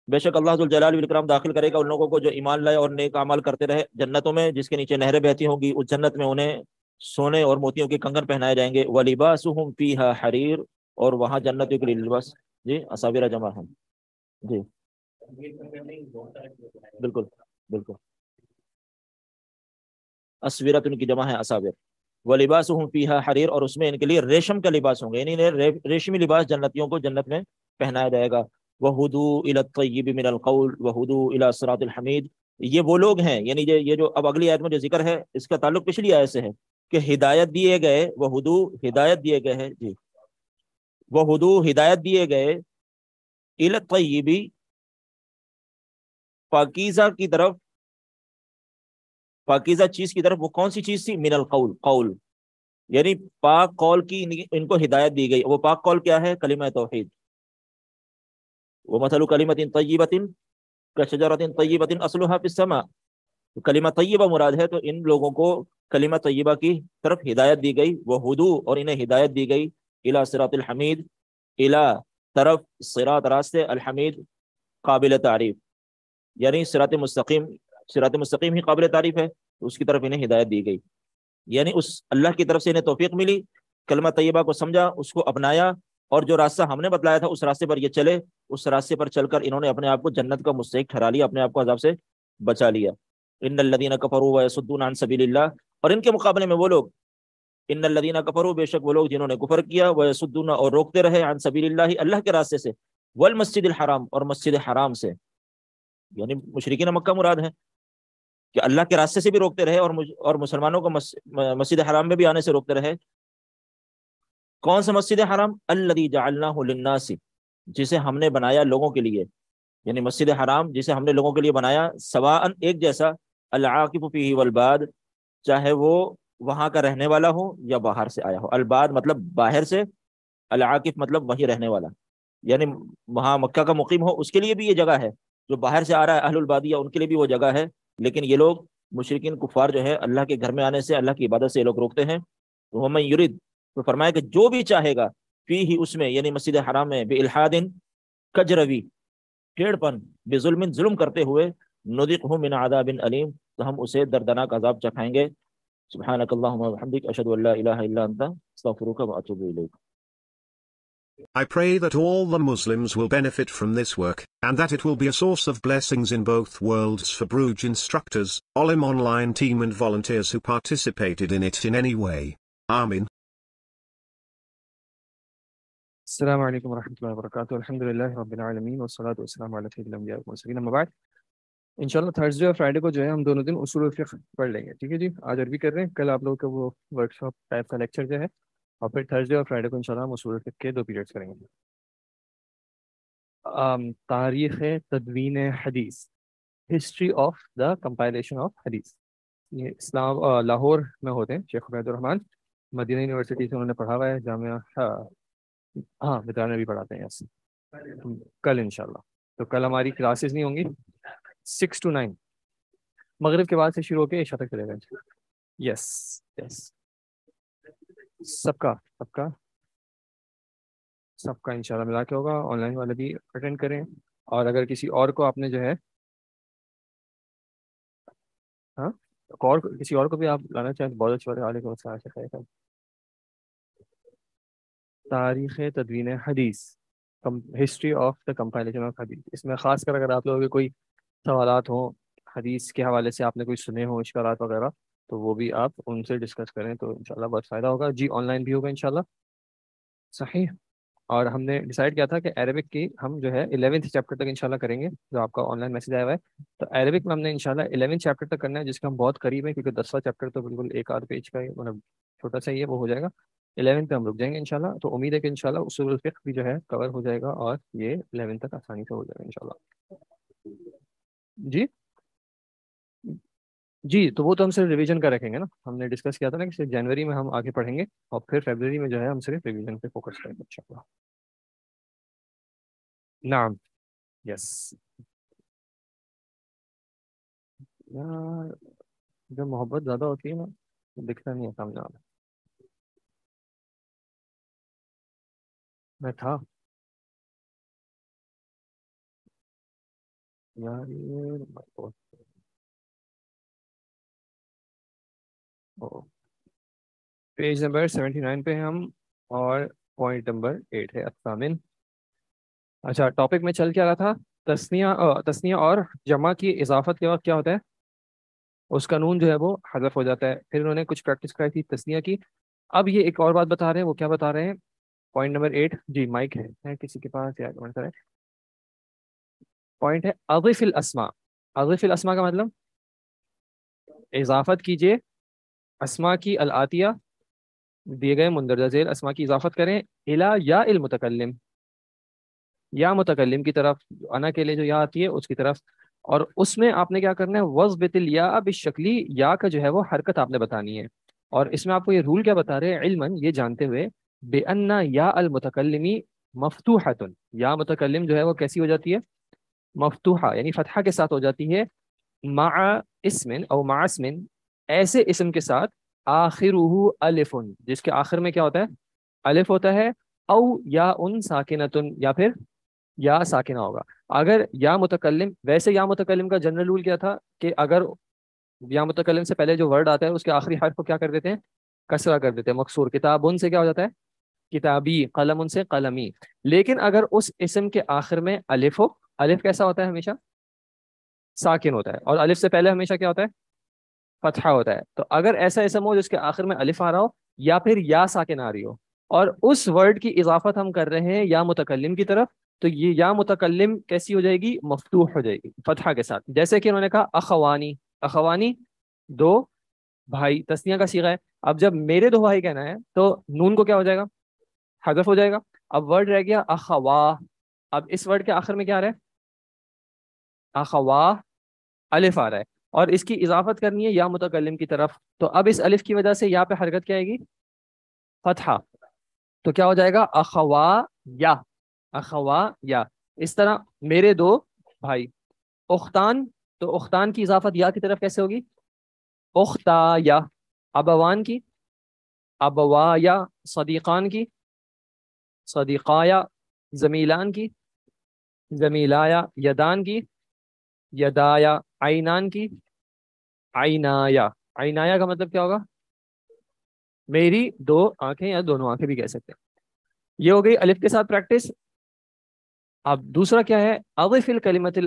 بے شک اللہ ذو الجلال والاکرام داخل کرے گا ان لوگوں کو جو ایمان لائے اور نیک اعمال کرتے رہے جنتوں میں، جس کے نیچے نہریں بہتی ہوں گی، اس جنت میں انہیں سونے اور موتیوں کے کنگن پہنائے جائیں گے، وَلِبَاسُهُمْ فِيهَا حَرِيرٌ، اور وہاں جنتوں کے لیے لباس، جی اساورہ جمع ہے، جی بالکل بالکل، اسورت ان کی جمع ہے اساور، وَلِبَاسُهُمْ فِيهَا حَرِيرٌ، اور اس میں ان کے لیے ریشم کا لباس ہوں گے، یعنی ریشمی لباس جنتیوں کو جنت میں پہنایا جائے گا، وَهُدُوا إِلَى الطَّيِّبِ مِنَ الْقَوْلِ وَهُدُوا إِلَى صِرَاطِ الْحَمِيدِ، یہ وہ لوگ ہیں، یعنی یہ جو اب اگلی آیت میں جو ذکر ہے اس کا تعلق پچھلی آیت سے ہے کہ ہدایت دیے گئے، وَهُدُوا ہدایت دیے گئے ہیں، جی وَهُدُوا ہدایت دیے گئے، إِلَى الطَّيِّبِ پاکیزہ کی طرف، پاکیزہ چیز کی طرف، وہ کون سی چیز تھی؟ من القول، قول، یعنی پاک قول کی ان کو ہدایت دی گئی، وہ پاک قول کیا ہے؟ کلمہ توحید، وَمَثَلُ كَلِمَةٍ طَيِّبَةٍ كَشَجَرَةٍ طَيِّبَةٍ أَصْلُهَا فِي السَّمَاءِ، تو کلمہ طیبہ مراد ہے، تو ان لوگوں کو کلمہ طیبہ کی طرف ہدایت دی گئی، وہ ہدو، اور انہیں ہدایت دی گئی، الی صراط الحمید، الی طرف صراط راستے، الحمید قابل تعریف، یعنی صراط مستقیم، صراط مستقیم ہی قابل تعریف ہے، تو اس کی طرف انہیں ہدایت دی گئی، یعنی اس اللہ کی طرف سے انہیں توفیق ملی، کلمہ طیبہ کو سمجھا، اس کو اپنایا، اور جو راستہ ہم نے بتلایا تھا اس راستے پر یہ چلے، اس راستے پر چل کر انہوں نے اپنے آپ کو جنت کا مستحق ٹھہرا لیا، اپنے آپ کو عذاب سے بچا لیا۔ ان الذین کفروا ویصدون عن سبیل اللہ، اور ان کے مقابلے میں وہ لوگ، ان الذین کفروا بے شک وہ لوگ جنہوں نے کفر کیا، ویصدون اور روکتے رہے، عن سبیل اللہ اللہ کے راستے سے، والمسجد الحرام اور مسجد حرام سے، یعنی مشرکین مکہ مراد ہے کہ اللہ کے راستے سے بھی روکتے رہے، اور مسلمانوں کو مسجد حرام میں بھی آنے سے روکتے رہے۔ کون سا مسجد حرام؟ الذی جعلناہ للناس، جسے ہم نے بنایا لوگوں کے لیے، یعنی مسجد حرام جسے ہم نے لوگوں کے لیے بنایا، سواء ایک جیسا، العاکف فیہ والباد، چاہے وہ وہاں کا رہنے والا ہو یا باہر سے آیا ہو، الباد مطلب باہر سے، العاکف مطلب وہی رہنے والا، یعنی وہاں مکہ کا مقیم ہو اس کے لیے بھی یہ جگہ ہے، جو باہر سے آ رہا ہے اہل البادیہ ان کے لیے بھی وہ جگہ ہے، لیکن یہ لوگ مشرکین کفار جو ہے اللہ کے گھر میں آنے سے، اللہ کی عبادت سے یہ لوگ روکتے ہیں۔ وَمَن یرد، تو فرمایا کہ جو بھی چاہے گا، فیہ اس میں، یعنی مسجد حرام میں، بِالْحَادٍ کجروی، ٹیڑھ پن، بظلم ظلم کرتے ہوئے، نذقہ من عذاب علیم، تو ہم اسے دردناک عذاب چکھائیں گے۔ سبحانک اللہم وبحمدک، اشہد ان لا الہ الا انت، استغفرک واتوب الیک۔ I pray that all the Muslims will benefit from this work, and that it will be a source of blessings in both worlds for Bruges instructors, Olim Online team and volunteers who participated in it in any way. Amin. السلام علیکم ورحمۃ اللہ وبرکاتہ، الحمد للہ رب العالمین والصلاۃ والسلام علی سید الانبیاء والمرسلین، اما بعد۔ انشاءاللہ تھرسڈے اور فرائیڈے کو جو ہے ہم دونوں دن اصول الفقہ پڑھ لیں گے، ٹھیک ہے جی؟ آج عربی کر رہے ہیں، کل آپ لوگوں کا وہ ورک شاپ ٹائپ کا لیکچر جو ہے، اور پھر تھرسڈے اور فرائیڈے کو انشاءاللہ ہم اصول الفقہ کے 2 پیریڈس کریں گے۔ تاریخ تدوین حدیث، history of the compilation of حدیث، یہ اسلام لاہور میں ہوتے ہیں، شیخ عبید الرحمان، مدینہ یونیورسٹی سے انہوں نے پڑھا ہوا ہے، جامعہ، ہاں مدران میں بھی پڑھاتے ہیں یس، کل انشاءاللہ۔ تو کل ہماری کلاسز نہیں ہوں گی، 6 to 9 مغرب کے بعد سے شروع ہو کے عشاء تک چلے گا۔ یس یس، سب کا انشاءاللہ ملا کے ہوگا، آن لائن والے بھی اٹینڈ کریں، اور اگر کسی اور کو آپ نے جو ہے، ہاں اور کسی اور کو بھی آپ لانا چاہیں تو بہت اچھی بات ہے، علیکم السلام۔ تاریخ تدوین حدیث، history of the compilation of حدیث، اس میں خاص کر اگر آپ لوگوں کے کوئی سوالات ہوں حدیث کے حوالے سے، آپ نے کوئی سنے ہوں اشکالات وغیرہ، تو وہ بھی آپ ان سے ڈسکس کریں تو انشاءاللہ بہت فائدہ ہوگا جی۔ آن لائن بھی ہوگا انشاءاللہ، صحیح۔ اور ہم نے ڈیسائیڈ کیا تھا کہ عربک کی ہم جو ہے 11th چیپٹر تک انشاءاللہ کریں گے، جو آپ کا آن لائن میسج آیا ہوا ہے، تو عربک میں ہم نے انشاءاللہ 11th چیپٹر تک کرنا ہے، جس کا ہم بہت قریب ہے، کیونکہ 10واں چیپٹر تو بالکل ایک آدھ پیج کا ہے، مطلب چھوٹا سا ہی ہے، وہ ہو جائے گا 11th پہ ہم رک جائیں گے انشاءاللہ۔ تو امید ہے کہ انشاءاللہ اصول الفقہ بھی جو ہے کور ہو جائے گا، اور یہ 11th تک آسانی سے ہو جائے گا انشاءاللہ جی۔ جی تو وہ تو ہم صرف ریویژن کا رکھیں گے نا، ہم نے ڈسکس کیا تھا نا کہ صرف جنوری میں ہم آگے پڑھیں گے، اور پھر فیبروری میں جو ہے ہم صرف ریویژن پہ فوکس کریں گے انشاءاللہ۔ نعم، یس۔ یار جب محبت زیادہ ہوتی ہے نا تو دکھتا نہیں ہے سامنے والا۔ میں تھا یار یہ پیج نمبر 79 پہ ہم، اور پوائنٹ نمبر 8 ہے الثامن. اچھا ٹاپک میں چل کیا رہا تھا؟ تثنیہ اور جمع کی اضافت کے وقت کیا ہوتا ہے؟ اس کا نون جو ہے وہ حذف ہو جاتا ہے. پھر انہوں نے کچھ پریکٹس کرائی تھی تثنیہ کی. اب یہ ایک اور بات بتا رہے ہیں، وہ کیا بتا رہے ہیں؟ Point number 8. جی مائک ہے کسی کے پاس یا کون سا ہے؟ پوائنٹ ہے اضف الاسماء. اضف الاسماء کا مطلب اضافت کیجئے اسماء کی الاتیہ، دیے گئے مندرجہ ذیل اسماء کی اضافت کریں الی یا المتکلم، یا متکلم کی طرف، انا کے لیے جو یا آتی ہے اس کی طرف. اور اس میں آپ نے کیا کرنا ہے؟ وضبط الیا بالشکلی، یا کا جو ہے وہ حرکت آپ نے بتانی ہے. اور اس میں آپ کو یہ رول کیا بتا رہے ہیں؟ علماً یہ جانتے ہوئے بأن یا المتکلمی مفتوحۃ، یا متکلم جو ہے وہ کیسی ہو جاتی ہے؟ مفتوحہ، یعنی فتحہ کے ساتھ ہو جاتی ہے. مع اسم او مع اسم، ایسے اسم کے ساتھ آخرہ الف، جس کے آخر میں کیا ہوتا ہے؟ الف ہوتا ہے. او یا ان ساکنتن، یا پھر یا ساکنہ ہوگا. اگر یا متکلم، ویسے یا متکلم کا جنرل رول کیا تھا کہ اگر یا متکلم سے پہلے جو ورڈ آتا ہے اس کے آخری حرف کو کیا کر دیتے ہیں؟ کسرہ کر دیتے ہیں. مکسور. کتاب ان سے کیا ہو جاتا ہے؟ کتابی. قلم ان سے قلمی. لیکن اگر اس اسم کے آخر میں الف ہو، الف کیسا ہوتا ہے؟ ہمیشہ ساکن ہوتا ہے. اور الف سے پہلے ہمیشہ کیا ہوتا ہے؟ فتحہ ہوتا ہے. تو اگر ایسا اسم ہو جس کے آخر میں الف آ رہا ہو یا پھر یا ساکن آ رہی ہو، اور اس ورڈ کی اضافت ہم کر رہے ہیں یا متکلم کی طرف، تو یہ یا متکلم کیسی ہو جائے گی؟ مفتوح ہو جائے گی فتحہ کے ساتھ. جیسے کہ انہوں نے کہا اخوانی. اخوانی دو بھائی، تسنیہ کا صیغہ ہے. اب جب میرے دو بھائی کہنا ہے تو نون کو کیا ہو جائے گا؟ حذف ہو جائے گا. اب ورڈ رہ گیا اخوا. اب اس ورڈ کے آخر میں کیا آ رہا ہے؟ اخوا، الف آ رہا ہے، اور اس کی اضافت کرنی ہے یا متکلم کی طرف. تو اب اس الف کی وجہ سے یا پہ حرکت کیا آئے گی؟ فتحہ. تو کیا ہو جائے گا؟ اخوا یا. اخوا یا. اس طرح میرے دو بھائی. اختان، تو اختان کی اضافت یا کی طرف کیسے ہوگی؟ اختا یا. ابوان کی ابوا یا. صدیقان کی صدیقایا. زمیلان کی زمیلایا. یدان کی یدایا. عینان کی عینایا. عینایا کا مطلب کیا ہوگا؟ میری دو آنکھیں، یا دونوں آنکھیں بھی کہہ سکتے ہیں. یہ ہو گئی الف کے ساتھ پریکٹس. اب دوسرا کیا ہے؟ اضف کلمات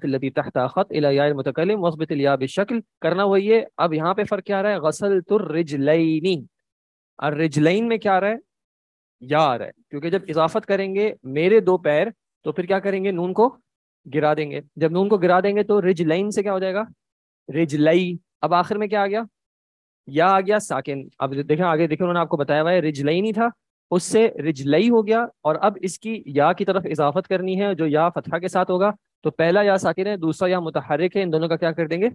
التي تحت خط الى یا المتکلم واثبت الیا بالشکل. کرنا وہی ہے. اب یہاں پہ فرق کیا آ رہا ہے؟ غسلت الرجلین. الرجلین میں کیا آ رہا ہے؟ یا آ رہا ہے. کیونکہ جب اضافت کریں گے میرے دو پیر، تو پھر کیا کریں گے؟ نون کو گرا دیں گے. جب نون کو گرا دیں گے تو رجلین سے کیا ہو جائے گا؟ رجلئی. اب آخر میں کیا آ گیا؟ یا آ گیا ساکن. اب دیکھیں آگے، دیکھیں انہوں نے آپ کو بتایا ہوا ہے رجلئی نہیں تھا، اس سے رجلئی ہو گیا. اور اب اس کی یا کی طرف اضافت کرنی ہے جو یا فتحہ کے ساتھ ہوگا. تو پہلا یا ساکن ہے، دوسرا یا متحرک ہے. ان دونوں کا کیا کر دیں گے؟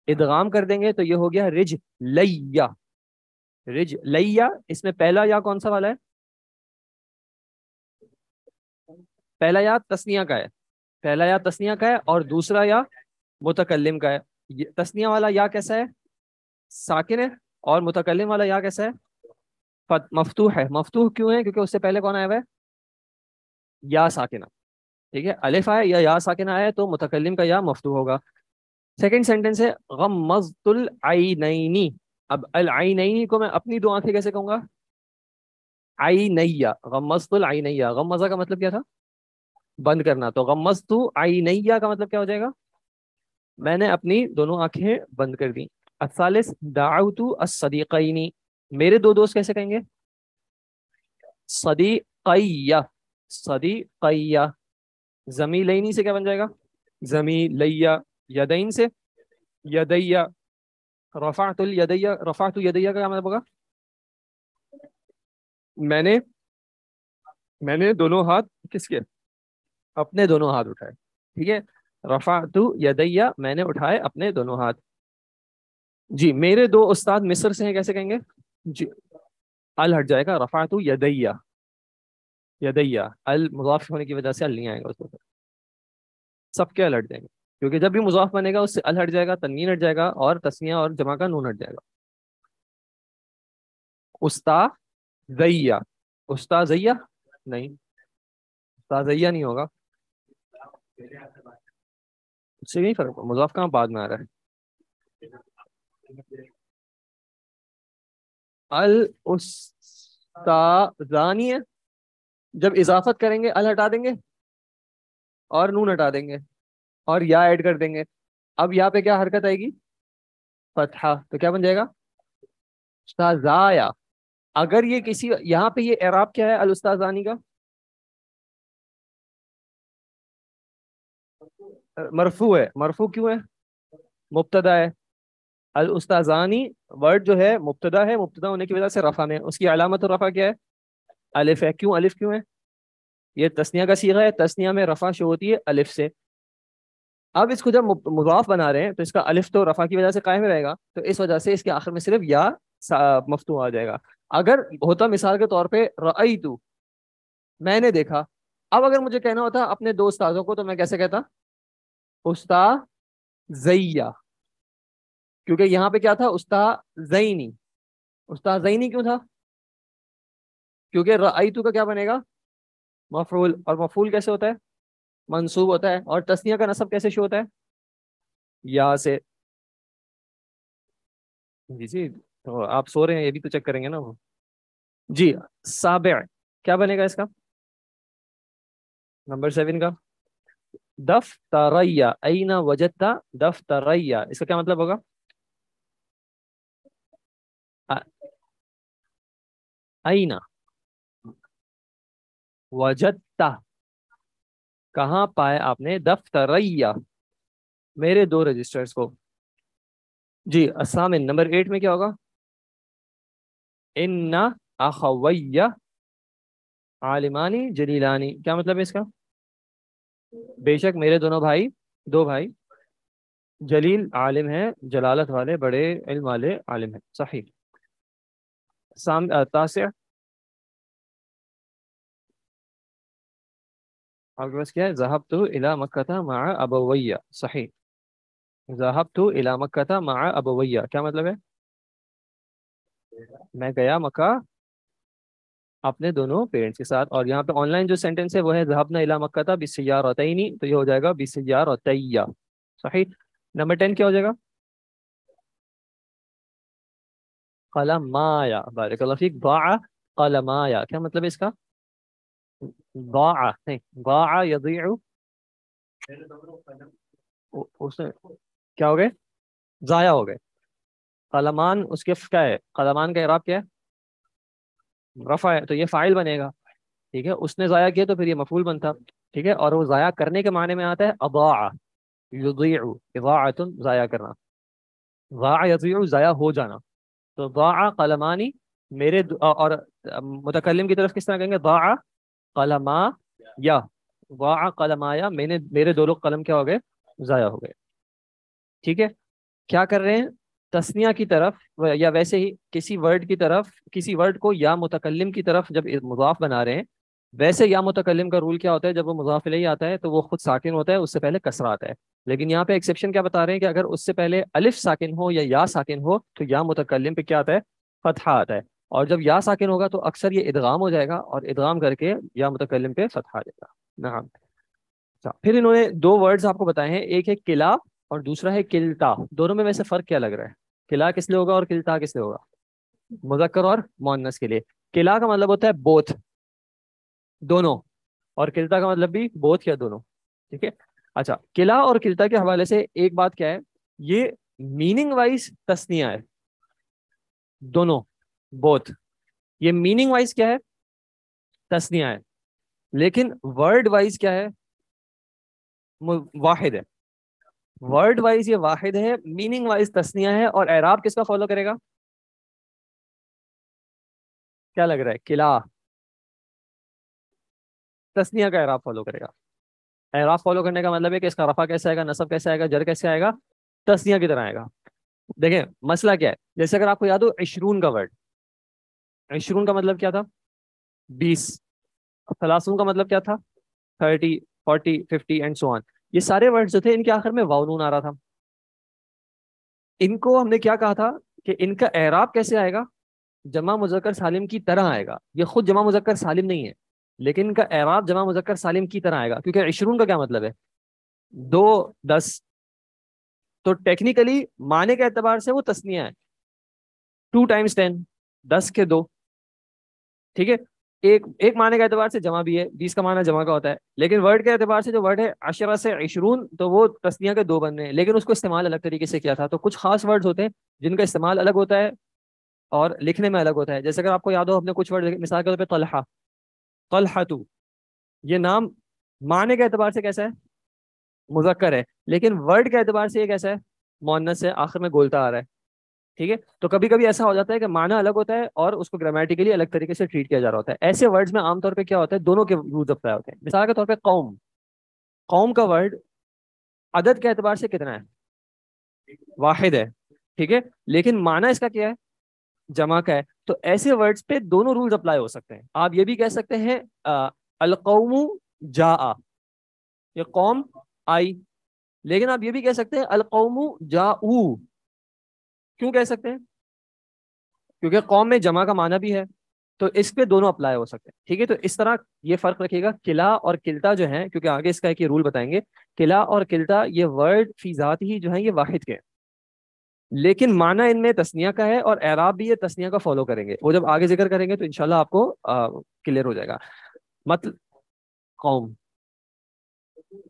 ادغام کر دیں گے. تو یہ ہو گیا رجلیا. رجلیا. اس میں پہلا یا کون سا والا ہے؟ پہلا یا تسنیہ کا ہے. پہلا یا تسنیہ کا ہے، اور دوسرا یا متکلم کا ہے. تسنیہ والا یا کیسا ہے؟ ساکن ہے. اور متکلم والا یا کیسا ہے؟ مفتوح ہے. مفتوح کیوں ہے؟ کیونکہ اس سے پہلے کون آیا ہوا ہے؟ یا ساکنہ. ٹھیک ہے، الف آیا یا ساکنہ آیا تو متکلم کا یا مفتوح ہوگا. سیکنڈ سینٹنس ہے غمضت العینین. اب العینین کو میں اپنی دو آنکھیں کیسے کہوں گا؟ عینیا. غمضت العینیا. غمضہ کا مطلب کیا تھا؟ بند کرنا. تو غمضت عینیا کا مطلب کیا ہو جائے گا؟ میں نے اپنی دونوں آنکھیں بند کر دی. الثالث دعوت الصدیقین. میرے دو دوست کیسے کہیں گے؟ صدیقیہ. صدیقیہ. زمیلینی سے کیا بن جائے گا؟ زمیلیہ. یدین سے یدیہ. رفعت الیدیہ. رفعت یدیہ کا کیا مطلب ہوگا؟ میں نے دونوں ہاتھ کس کے؟ اپنے دونوں ہاتھ اٹھائے. ٹھیک ہے، رفعت یدیہ، میں نے اٹھائے اپنے دونوں ہاتھ. جی میرے دو استاد مصر سے ہیں، کیسے کہیں گے؟ جی ال ہٹ جائے گا. رفعت یدیہ. یدیہ ال مضاف ہونے کی وجہ سے ال نہیں آئے گا اس کو. سب کے ال ہٹ جائیں گے، کیونکہ جب بھی مضاف بنے گا اس سے ال ہٹ جائے گا، تنوین ہٹ جائے گا، اور تسنیہ اور جمع کا نون ہٹ جائے گا. استاذیہ. استاذیہ نہیں، استاذیہ نہیں ہوگا. اس سے نہیں فرق، مضاف کہاں بعد میں آ رہا ہے؟ الاستاذانی ہے، جب اضافت کریں گے ال ہٹا دیں گے اور نون ہٹا دیں گے اور یا ایڈ کر دیں گے. اب یہاں پہ کیا حرکت آئے گی؟ فتحہ. تو کیا بن جائے گا؟ استاذایا. اگر یہ کسی یہاں پہ یہ اعراب کیا ہے الاستاذانی کا؟ مرفوع ہے. مرفوع کیوں ہے؟ مبتدا ہے. الاستاذانی ورڈ جو ہے مبتدا ہے، مبتدا ہونے کی وجہ سے رفع میں اس کی علامت رفع کیا ہے؟ الف ہے. کیوں الف کیوں ہے؟ یہ تسنیہ کا صیغہ ہے، تسنیہ میں رفع شو ہوتی ہے الف سے. اب اس کو جب مضاف بنا رہے ہیں تو اس کا الف تو رفع کی وجہ سے قائم رہے گا، تو اس وجہ سے اس کے آخر میں صرف یا مفتوح آ جائے گا. اگر ہوتا مثال کے طور پہ رأیتو، میں نے دیکھا، اب اگر مجھے کہنا ہوتا اپنے دو استادوں کو تو میں کیسے کہتا؟ استاذیہ. کیونکہ یہاں پہ کیا تھا؟ استاذینی. استاذینی کیوں تھا؟ کیونکہ رأیتو کا کیا بنے گا؟ مفعول. اور مفعول کیسے ہوتا ہے؟ منصوب ہوتا ہے. اور تسنیہ کا نصب کیسے شو ہوتا ہے؟ یا سے. جی جی تو آپ سو رہے ہیں، یہ بھی تو چیک کریں گے نا وہ. جی سابع کیا بنے گا اس کا؟ نمبر 7 کا دفتریا. اینا وجدتا دفتریا، اس کا کیا مطلب ہوگا؟ اینا وجدتا، کہاں پائے آپ نے؟ دفتریا، میرے دو رجسٹرز کو. جی الثامن نمبر 8 میں کیا ہوگا؟ ان اخویہ عالمانی جلیلانی. کیا مطلب ہے اس کا؟ بے شک میرے دونوں بھائی، دو بھائی جلیل عالم ہیں، جلالت والے، بڑے علم والے عالم ہیں. صحیح. تاسع آپ کے پاس کیا ہے؟ ذهبت الى مکہ مع ابویہ. صحیح. ذهبت الى مکہ مع ابویہ کیا مطلب ہے؟ میں گیا مکہ اپنے دونوں پیرنٹس کے ساتھ. اور یہاں پہ آن لائن جو سینٹینس ہے وہ ہے ذهبنا الى مکہ بالسیارتین، تو یہ ہو جائے گا بالسیارتیہ. صحیح. نمبر 10 کیا ہو جائے گا؟ قلمایا. بارک اللہ فیک. ضاع قلمایا کیا مطلب ہے اس کا؟ ضاع نہیں، ضاع یضیع. اس نے کیا ہو گئے؟ ضائع ہو گئے. قلمان اس کے کیا ہے؟ قلمان کا اعراب کیا ہے؟ رفع ہے، تو یہ فاعل بنے گا. ٹھیک ہے. اس نے ضائع کیا تو پھر یہ مفعول بنتا. ٹھیک ہے. اور وہ ضائع کرنے کے معنی میں آتا ہے اضاع یضیع. اضاعۃ ضائع کرنا، ضاع یضیع ضائع ہو جانا. تو ضاع قلمانی میرے اور متکلم کی طرف کس طرح کہیں گے؟ ضاع قلما یا. ضاع قلمایا، میں نے میرے دو لوگ قلم کیا ہو گئے؟ ضائع ہو گئے. ٹھیک ہے. کیا کر رہے ہیں؟ تسنیہ کی طرف یا ویسے ہی کسی ورڈ کی طرف، کسی ورڈ کو یا متکلم کی طرف جب مضاف بنا رہے ہیں، ویسے یا متکلم کا رول کیا ہوتا ہے؟ جب وہ مضاف الیہ آتا ہے تو وہ خود ساکن ہوتا ہے، اس سے پہلے کسرہ آتا ہے. لیکن یہاں پہ ایکسیپشن کیا بتا رہے ہیں کہ اگر اس سے پہلے الف ساکن ہو یا ساکن ہو تو یا متکلم پہ کیا آتا ہے؟ فتحہ آتا ہے. اور جب یا ساکن ہوگا تو اکثر یہ ادغام ہو جائے گا، اور ادغام کر کے یا متکلم پہ فتحہ آ جائے گا. نعم. پھر انہوں نے دو ورڈز آپ کو بتائے ہیں، ایک ہے قلع اور دوسرا ہے کلتا. دونوں میں ویسے فرق کیا لگ رہا ہے؟ قلع کس لیے ہوگا اور کلتا کس لیے ہوگا؟ مذکر اور مؤنث کے لیے. قلع کا مطلب ہوتا ہے بوتھ، دونوں، اور کلتا کا مطلب بھی بوتھ یا دونوں. ٹھیک ہے. اچھا، قلع اور کلتا کے حوالے سے ایک بات کیا ہے، یہ میننگ وائز تسنیہ ہے، دونوں، بوتھ. یہ میننگ وائز کیا ہے؟ تسنیہ ہے. لیکن ورڈ وائز کیا ہے؟ واحد ہے. ورڈ وائز یہ واحد ہے، میننگ وائز تسنیہ ہے. اور اعراب کس کا فالو کرے گا؟ کیا لگ رہا ہے؟ قلع تسنیہ کا اعراب فالو کرے گا. اعراب فالو کرنے کا مطلب ہے کہ اس کا رفع کیسے آئے گا، نصب کیسے آئے گا، جر کیسے آئے گا؟ تسنیہ کی طرح آئے گا. دیکھیں مسئلہ کیا ہے، جیسے اگر آپ کو یاد ہو عشرون کا ورڈ، عشرون کا مطلب کیا تھا؟ 20. ثلاثون کا مطلب کیا تھا؟ 30 40 50 اینڈ سو آن. یہ سارے ورڈ جو تھے ان کے آخر میں واو نون آ رہا تھا. ان کو ہم نے کیا کہا تھا کہ ان کا اعراب کیسے آئے گا؟ جمع مذکر سالم کی طرح آئے گا. یہ خود جمع مذکر سالم نہیں ہے، لیکن ان کا اعراب جمع مذکر سالم کی طرح آئے گا. کیونکہ عشرون کا کیا مطلب ہے؟ دو 10، تو ٹیکنیکلی معنی کے اعتبار سے وہ تسنیہ ہے. 2 × 10 10 کے 2. ٹھیک ہے. ایک معنی کے اعتبار سے جمع بھی ہے، 20 کا معنی جمع کا ہوتا ہے، لیکن ورڈ کے اعتبار سے جو ورڈ ہے عشرہ سے 20، تو وہ تسنیہ کے 2 بن رہے ہیں، لیکن اس کو استعمال الگ طریقے سے کیا تھا. تو کچھ خاص ورڈز ہوتے ہیں جن کا استعمال الگ ہوتا ہے اور لکھنے میں الگ ہوتا ہے. جیسے اگر آپ کو یاد ہو، اپنے کچھ ورڈ مثال کے طور پہ طلحہ، طلحۃ، یہ نام معنی کے اعتبار سے کیسا ہے؟ مذکر ہے، لیکن ورڈ کے اعتبار سے یہ کیسا ہے؟ مؤنث ہے، آخر میں گولتا آ رہا ہے. ٹھیک ہے. تو کبھی کبھی ایسا ہو جاتا ہے کہ معنی الگ ہوتا ہے اور اس کو گرامیٹیکلی الگ طریقے سے ٹریٹ کیا جا رہا ہوتا ہے. ایسے ورڈز میں عام طور پہ کیا ہوتا ہے، دونوں کے یوز اپلائی ہوتے ہیں. مثال کے طور پہ قوم، قوم کا ورڈ عدد کے اعتبار سے کتنا ہے؟ واحد ہے. ٹھیک ہے. لیکن معنی اس کا کیا ہے؟ جمع کا ہے. تو ایسے ورڈز پہ دونوں رولز اپلائی ہو سکتے ہیں. آپ یہ بھی کہہ سکتے ہیں القوم جاء، یہ قوم آئی، لیکن آپ یہ بھی کہہ سکتے ہیں القوم جاؤ. کیوں کہہ سکتے ہیں؟ کیونکہ قوم میں جمع کا معنی بھی ہے، تو اس پہ دونوں اپلائی ہو سکتے ہیں. ٹھیک ہے. تو اس طرح یہ فرق رکھیے گا. قلع اور کلتا جو ہیں، کیونکہ آگے اس کا ایک یہ رول بتائیں گے، قلع اور کلتا یہ ورڈ فی ذات ہی جو ہیں یہ واحد کے ہیں، لیکن معنی ان میں تسنیہ کا ہے، اور اعراب بھی یہ تسنیہ کا فالو کریں گے. وہ جب آگے ذکر کریں گے تو انشاءاللہ آپ کو کلیئر ہو جائے گا. مطلب قوم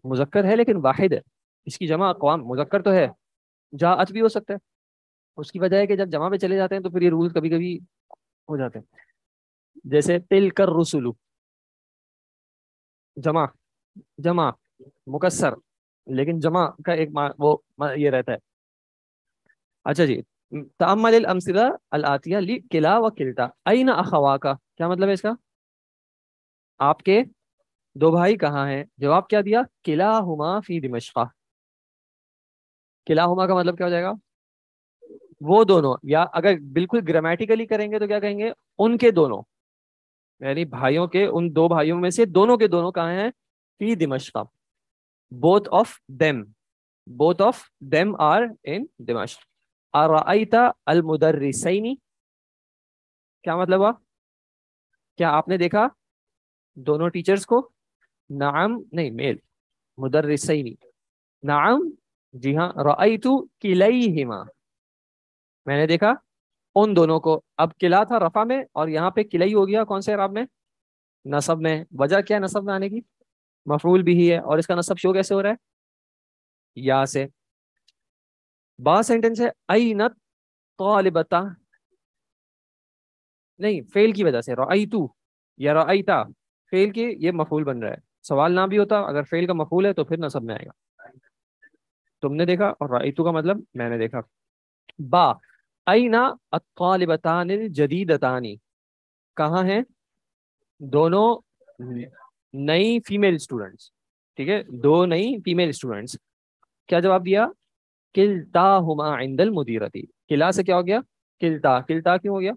مذکر ہے لیکن واحد ہے، اس کی جمع اقوام، مذکر تو ہے، جاءت بھی ہو سکتا ہے. اس کی وجہ ہے کہ جب جمع پہ چلے جاتے ہیں تو پھر یہ رول کبھی کبھی ہو جاتے ہیں. جیسے تلک الرسل، جمع، جمع مکسر، لیکن جمع کا ایک وہ یہ رہتا ہے. اچھا جی. تأمل الامثلہ الآتیہ لکلا و کلتا. این اخواکا، کیا مطلب ہے اس کا؟ آپ کے 2 بھائی کہاں ہیں؟ جواب کیا دیا؟ کلاہما فی دمشق. کلاہما کا مطلب کیا ہو جائے گا؟ وہ دونوں. یا اگر بالکل گرامیٹیکلی کریں گے تو کیا کہیں گے؟ ان کے دونوں، یعنی بھائیوں کے، ان 2 بھائیوں میں سے دونوں کے دونوں کہاں ہیں؟ فی دمشق. Both of them, both of them are in دمشق. ارأیت المدرسین، کیا مطلب ہوا؟ کیا آپ نے دیکھا دونوں ٹیچرز کو؟ نعم نہیں، میل، مدرسین. نعم جی ہاں. رأیت کلیہما، میں نے دیکھا ان دونوں کو. اب کلا تھا رفع میں، اور یہاں پہ کلی ہو گیا کون سے اعراب میں؟ نصب میں. وجہ کیا ہے نصب میں آنے کی؟ مفعول بھی ہے، اور اس کا نصب شو کیسے ہو رہا ہے؟ یا سے. با سینٹینس ہے این طالبتا، نہیں فعل کی وجہ سے رأیتو یا رأیتا، فعل کی یہ مفعول بن رہا ہے. سوال نہ بھی ہوتا، اگر فعل کا مفعول ہے تو پھر نصب میں آئے گا. تم نے دیکھا، اور رأیتو کا مطلب میں نے دیکھا. با این الطالبتان الجدیدتان، کہاں ہیں دونوں نئی فیمیل اسٹوڈنٹس؟ ٹھیک ہے، 2 نئی فیمیل اسٹوڈنٹس. کیا جواب دیا؟ کلتاہما عند المدیرتی. کلا سے کیا ہو گیا؟ کلتا. کلتا کیوں ہو گیا؟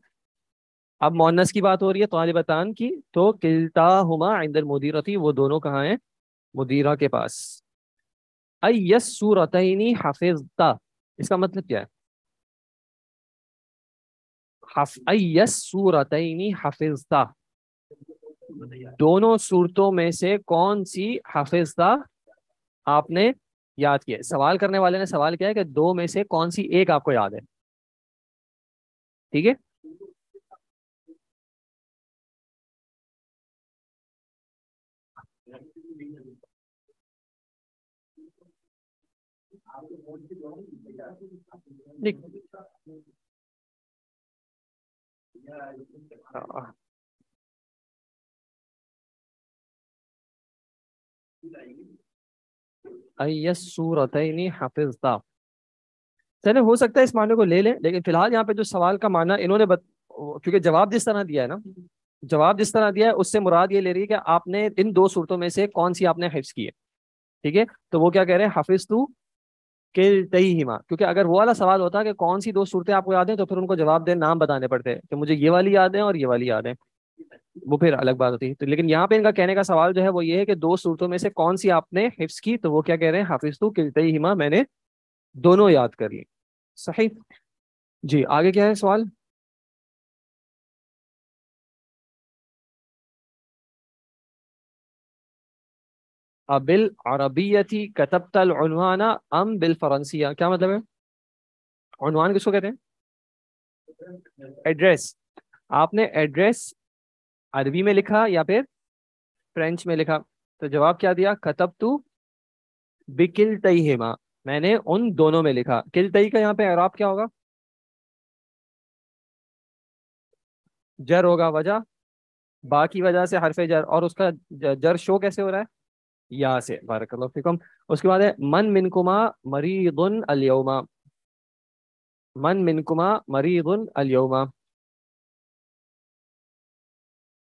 اب مؤنث کی بات ہو رہی ہے طالبتان کی، تو کلتاہما عند المدیرتی، وہ دونوں کہاں ہیں؟ مدیرہ کے پاس. ای السورتین حفظتا، اس کا مطلب کیا ہے؟ ای السورتین حفظتا، دونوں صورتوں میں سے کون سی حفظتا آپ نے یاد کیا؟ سوال کرنے والے نے سوال کیا ہے کہ 2 میں سے کون سی ایک آپ کو یاد ہے. ٹھیک ہے. ای السورتین حفظتا. چلے ہو سکتا ہے اس معنی کو لے لیں، لیکن فی الحال یہاں پہ جو سوال کا معنی انہوں نے کیونکہ جواب جس طرح دیا ہے نا، جواب جس طرح دیا ہے اس سے مراد یہ لے رہی ہے کہ آپ نے ان 2 صورتوں میں سے کون سی آپ نے حفظ کی ہے. ٹھیک ہے. تو وہ کیا کہہ رہے ہیں؟ حفظ تو کلتیہما. کیونکہ اگر وہ والا سوال ہوتا کہ کون سی 2 صورتیں آپ کو یاد ہیں، تو پھر ان کو جواب دے نام بتانے پڑتے کہ مجھے یہ والی یاد ہے اور یہ والی یاد ہے، وہ پھر الگ بات ہوتی ہے. تو لیکن یہاں پہ ان کا کہنے کا سوال جو ہے وہ یہ ہے کہ 2 صورتوں میں سے کون سی آپ نے حفظ کی، تو وہ کیا کہہ رہے ہیں؟ حفظ تو کلتیہما، میں نے دونوں یاد کر لی. صحیح. جی آگے کیا ہے سوال؟ ابل عربیتی کتبت العنوان ام بالفرنسیہ، کیا مطلب ہے؟ عنوان کس کو کہتے ہیں؟ ایڈریس. آپ نے ایڈریس عربی میں لکھا یا پھر فرینچ میں لکھا؟ تو جواب کیا دیا؟ کتبت بکلتیہما، میں نے ان دونوں میں لکھا. کلتئی کا یہاں پہ اعراب کیا ہوگا؟ جر ہوگا. وجہ با کی وجہ سے حرف جر، اور اس کا جر شو کیسے ہو رہا ہے؟ یا سے. بارک اللہ فیکم. اس کے بعد ہے من منکما مریض الیوم، من منکما مریض الیوم،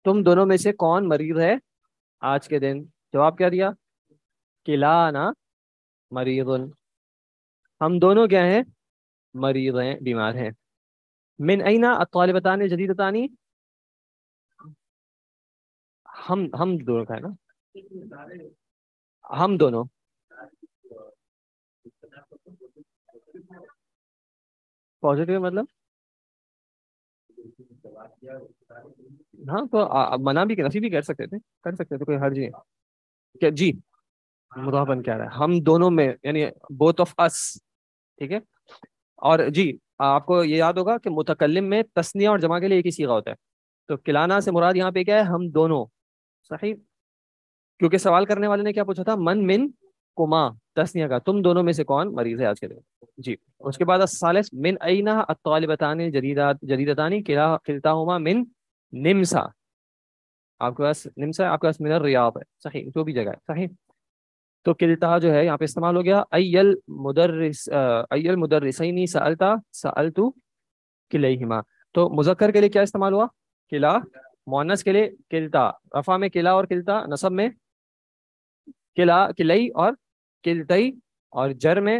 تم دونوں میں سے کون مریض ہے آج کے دن؟ جواب کیا دیا؟ کلانا مریض، ہم دونوں کیا ہیں؟ مریض ہیں، بیمار ہیں. من اینا الطالبتان جدیدتانی، ہم دونوں کا ہے نا، ہم دونوں. پازیٹیو مطلب ہاں تو منع بھی نفی بھی کر سکتے تھے، کر سکتے تھے، کوئی حرج نہیں. کیا جی مضافن کیا رہا ہے؟ ہم دونوں میں، یعنی بوتھ آف اس. ٹھیک ہے. اور جی آپ کو یہ یاد ہوگا کہ متکلم میں تثنیہ اور جمع کے لیے ایک ہی صیغہ ہوتا ہے. تو کلانا سے مراد یہاں پہ کیا ہے؟ ہم دونوں. صحیح. کیونکہ سوال کرنے والے نے کیا پوچھا تھا؟ من من کما، تثنیہ کا، تم دونوں میں سے کون مریض ہے آج کے دن. جی. اس کے بعد الثالث من اینا الطالبتان جدیدتان کلتاہما من نمسا. آپ کے پاس نمسا ہے، آپ کے پاس من الریاض ہے. صحیح، جو بھی جگہ ہے. صحیح. تو کلتا جو ہے یہاں پہ استعمال ہو گیا. ای المدرسین سألتا سألت کلیہما. تو مذکر کے لیے کیا استعمال ہوا؟ کلا. مؤنث کے لیے کلتا. رفع میں کلا اور کلتا، نصب میں کلا کلئی اور کلتئی، اور جر میں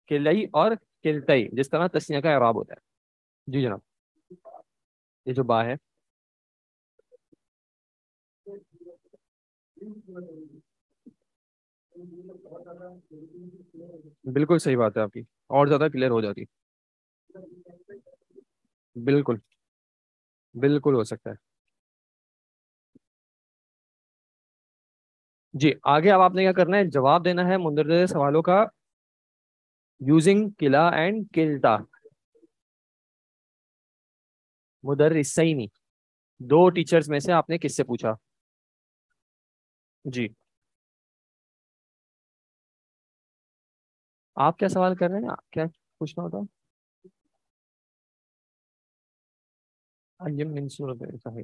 کلئی اور کلتئی، جس طرح تسنیہ کا اعراب ہوتا ہے. جی جناب. یہ جو با ہے بالکل صحیح بات ہے آپ کی، اور زیادہ کلیئر ہو جاتی. بالکل بالکل ہو سکتا ہے. جی آگے اب آپ نے کیا کرنا ہے؟ جواب دینا ہے مندرجہ سوالوں کا یوزنگ کلا اینڈ کلتا. مدرسین، دو ٹیچرز میں سے آپ نے کس سے پوچھا؟ جی آپ کیا سوال کر رہے ہیں؟ کیا پوچھنا ہوتا؟ من صورت صحیح.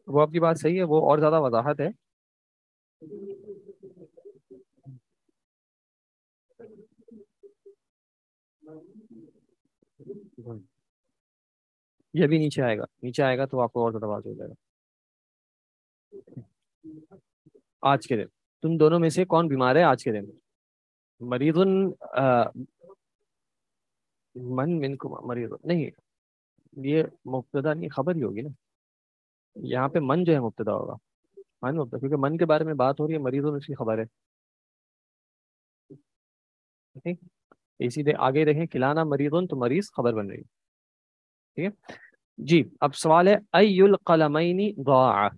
وہ آپ کی بات صحیح ہے، وہ اور زیادہ وضاحت ہے. یہ بھی نیچے آئے گا، نیچے آئے گا تو آپ کو اور زیادہ واضح ہو جائے گا. آج کے دن تم دونوں میں سے کون بیمار ہے آج کے دن؟ مریض من منکم مریض نہیں، یہ مبتدا نہیں، خبر ہی ہوگی نا. یہاں پہ من جو ہے مبتدا ہوگا. من مبتدا، کیونکہ من کے بارے میں بات ہو رہی ہے، مریض اس کی خبر ہے. ٹھیک. اسی دے آگے دیکھیں کلانا مریض، تو مریض خبر بن رہی ہے. ٹھیک ہے. جی اب سوال ہے ای القلمین ضاع،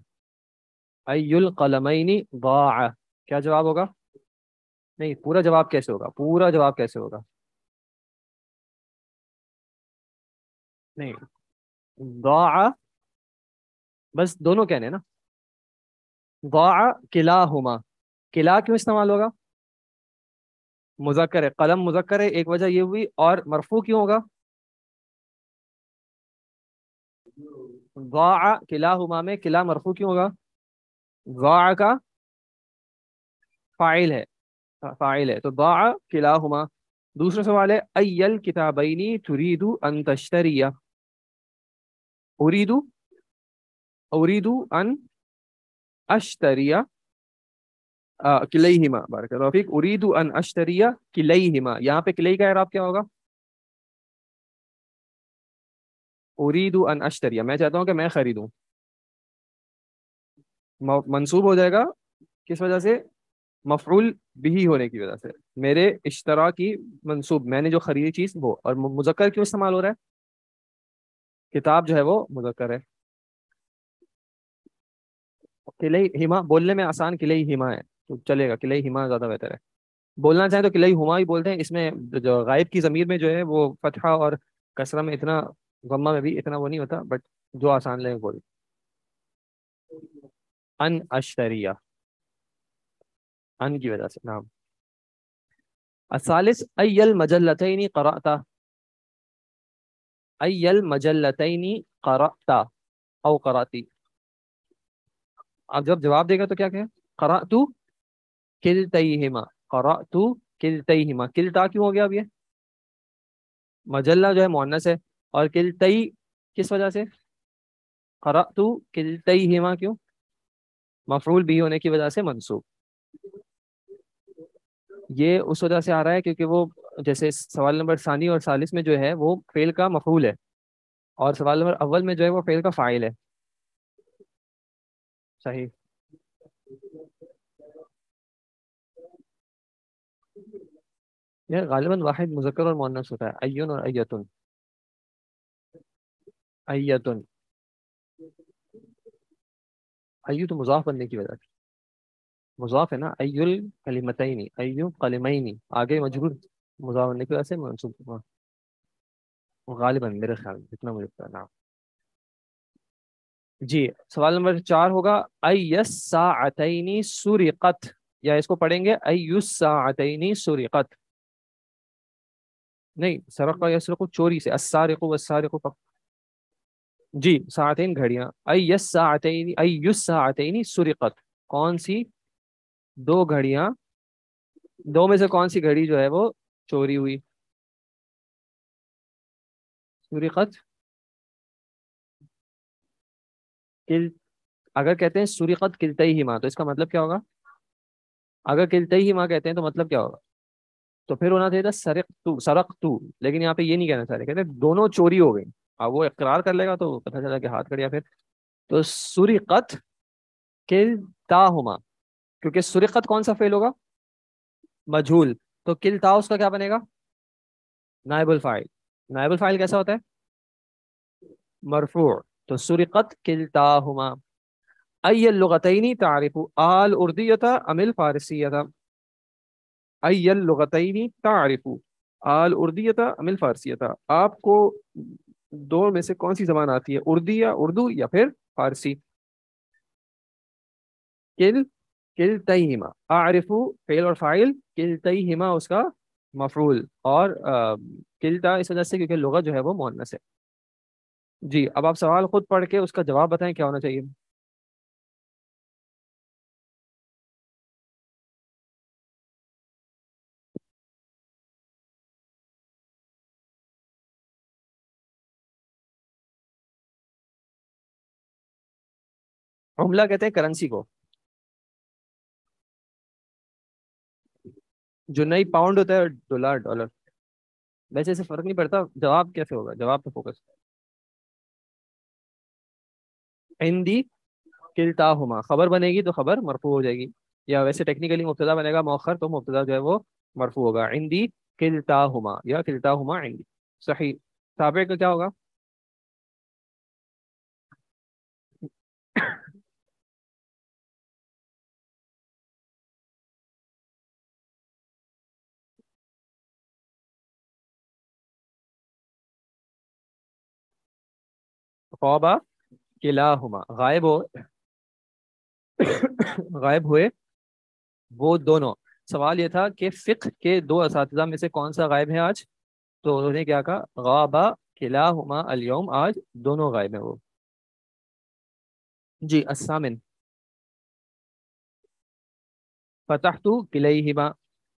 ای القلمین ضاع، کیا جواب ہوگا؟ نہیں، پورا جواب کیسے ہوگا؟ پورا جواب کیسے ہوگا؟ نہیں، ضاع بس دونوں کہنے ہیں نا. ضاع کلاہما، کلا کیوں استعمال ہوگا؟ مذکر ہے، قلم مذکر ہے، ایک وجہ یہ ہوئی. اور مرفوع کیوں ہوگا؟ ضاع کلاہما میں کلا مرفوع کیوں ہوگا؟ ضاع کا فاعل ہے، فاعل ہے، تو ضاع کلاہما. دوسرا سوال ہے ای الکتابین تريد ان تشتری، اريد ان اشتری کلیہما. بارک اللہ فیک. اريد ان اشتری کلیہما، یہاں پہ کلی کا اعراب کیا ہوگا؟ اريد ان اشتری، میں چاہتا ہوں کہ میں خریدوں. منصوب ہو جائے گا کس وجہ سے؟ مفعول بھی ہونے کی وجہ سے. میرے اشترا کی منصوب، میں نے جو خریدی چیز وہ. اور مذکر کیوں استعمال ہو رہا ہے؟ کتاب جو ہے وہ مذکر ہے. کلئی ہما بولنے میں آسان کلئی ہما ہے تو چلے گا، کلئی ہما زیادہ بہتر ہے. بولنا چاہیں تو کلئی ہما ہی بولتے ہیں. اس میں جو غائب کی ضمیر میں جو ہے وہ فتحہ اور کسرہ میں اتنا، ضمہ میں بھی اتنا وہ نہیں ہوتا، بٹ جو آسان لے بول. ان اشتریہ، ان کی وجہ سے. نام الثالث ای المجلتین قرأت، ای المجلتین قرأت او قراتی. اب جب جواب دے گا تو کیا کہیں؟ قرأت کلتیہما، قرأت کلتیہما. کلتا کیوں ہو گیا اب یہ؟ مجلہ جو ہے مؤنث ہے، اور کلتی کس وجہ سے؟ قرأت کلتیہما کیوں؟ مفعول بھی ہونے کی وجہ سے منصوب. یہ اس وجہ سے آ رہا ہے کیونکہ وہ جیسے سوال نمبر ثانی اور ثالث میں جو ہے وہ فعل کا مفعول ہے، اور سوال نمبر اول میں جو ہے وہ فعل کا فاعل ہے. صحیح. یہ غالباً واحد مذکر اور مؤنث ہوتا ہے، ایون اور ایتن. ایتن، ایو تو مضاف بننے کی وجہ سے مضاف ہے نا. ایو الکلمتین، ایو قلمین، آگے مجرور مضاف بننے کی وجہ سے منصوب ہوا غالباً، میرے خیال میں جتنا مجھے پتا. نام جی. سوال نمبر 4 ہوگا ای الساعتین سرقت، یا اس کو پڑھیں گے ای الساعتین سرقت. نہیں، سرق یسرق چوری سے، السارق والسارق. جی ساعتین گھڑیاں. ای الساعتین، ای الساعتین سرقت، کون سی دو گھڑیاں، دو میں سے کون سی گھڑی جو ہے وہ چوری ہوئی؟ سرقت کل، اگر کہتے ہیں سرقت کلتیہما تو اس کا مطلب کیا ہوگا؟ اگر کلتیہما کہتے ہیں تو مطلب کیا ہوگا؟ تو پھر ہونا چاہیے تھا سرقت، لیکن یہاں پہ یہ نہیں کہنا چاہ رہے، کہتے ہیں دونوں چوری ہو گئی. اب وہ اقرار کر لے گا تو پتہ چلا کہ ہاتھ کڑیا پھر. تو سرقت کلتاہما، کیونکہ سرقت کون سا فعل ہوگا؟ مجھول. تو کلتا اس کا کیا بنے گا؟ نائب الفاعل. نائب الفاعل کیسا ہوتا ہے؟ مرفوع. تو سرقت کلتاہما. ای اللغتین تعرف الأردیۃ ام الفارسیۃ، ای اللغتین تعرف الأردیۃ ام الفارسیۃ. آپ کو دو میں سے کون سی زبان آتی ہے، اردو یا پھر فارسی؟ کلتیہما، اعرف فعل اور فاعل، کلتیہما اس کا مفعول، اور کلتا اس وجہ سے کیونکہ لغت جو ہے وہ مؤنث ہے. جی اب آپ سوال خود پڑھ کے اس کا جواب بتائیں کیا ہونا چاہیے. عملہ کہتے ہیں کرنسی کو، جو نئی پاؤنڈ ہوتا ہے، ڈالر. ویسے اسے فرق نہیں پڑتا، جواب کیسے ہوگا؟ جواب پہ فوکس. عندی کلتاہما خبر بنے گی تو خبر مرفوع ہو جائے گی، یا ویسے ٹیکنیکلی مبتدا بنے گا مؤخر تو مبتدا جو ہے وہ مرفوع ہوگا. عندی کلتاہما یا کلتاہما عندی. صحیح. تابع کا کیا ہوگا؟ خوابہ کلاہما، غائب ہو غائب ہوئے وہ دونوں. سوال یہ تھا کہ فقہ کے دو اساتذہ میں سے کون سا غائب ہے آج؟ تو انہوں نے کیا کہا؟ غابہ کلاہما اليوم، آج دونوں غائب ہیں وہ. جی الثامن فتحت کلیہما،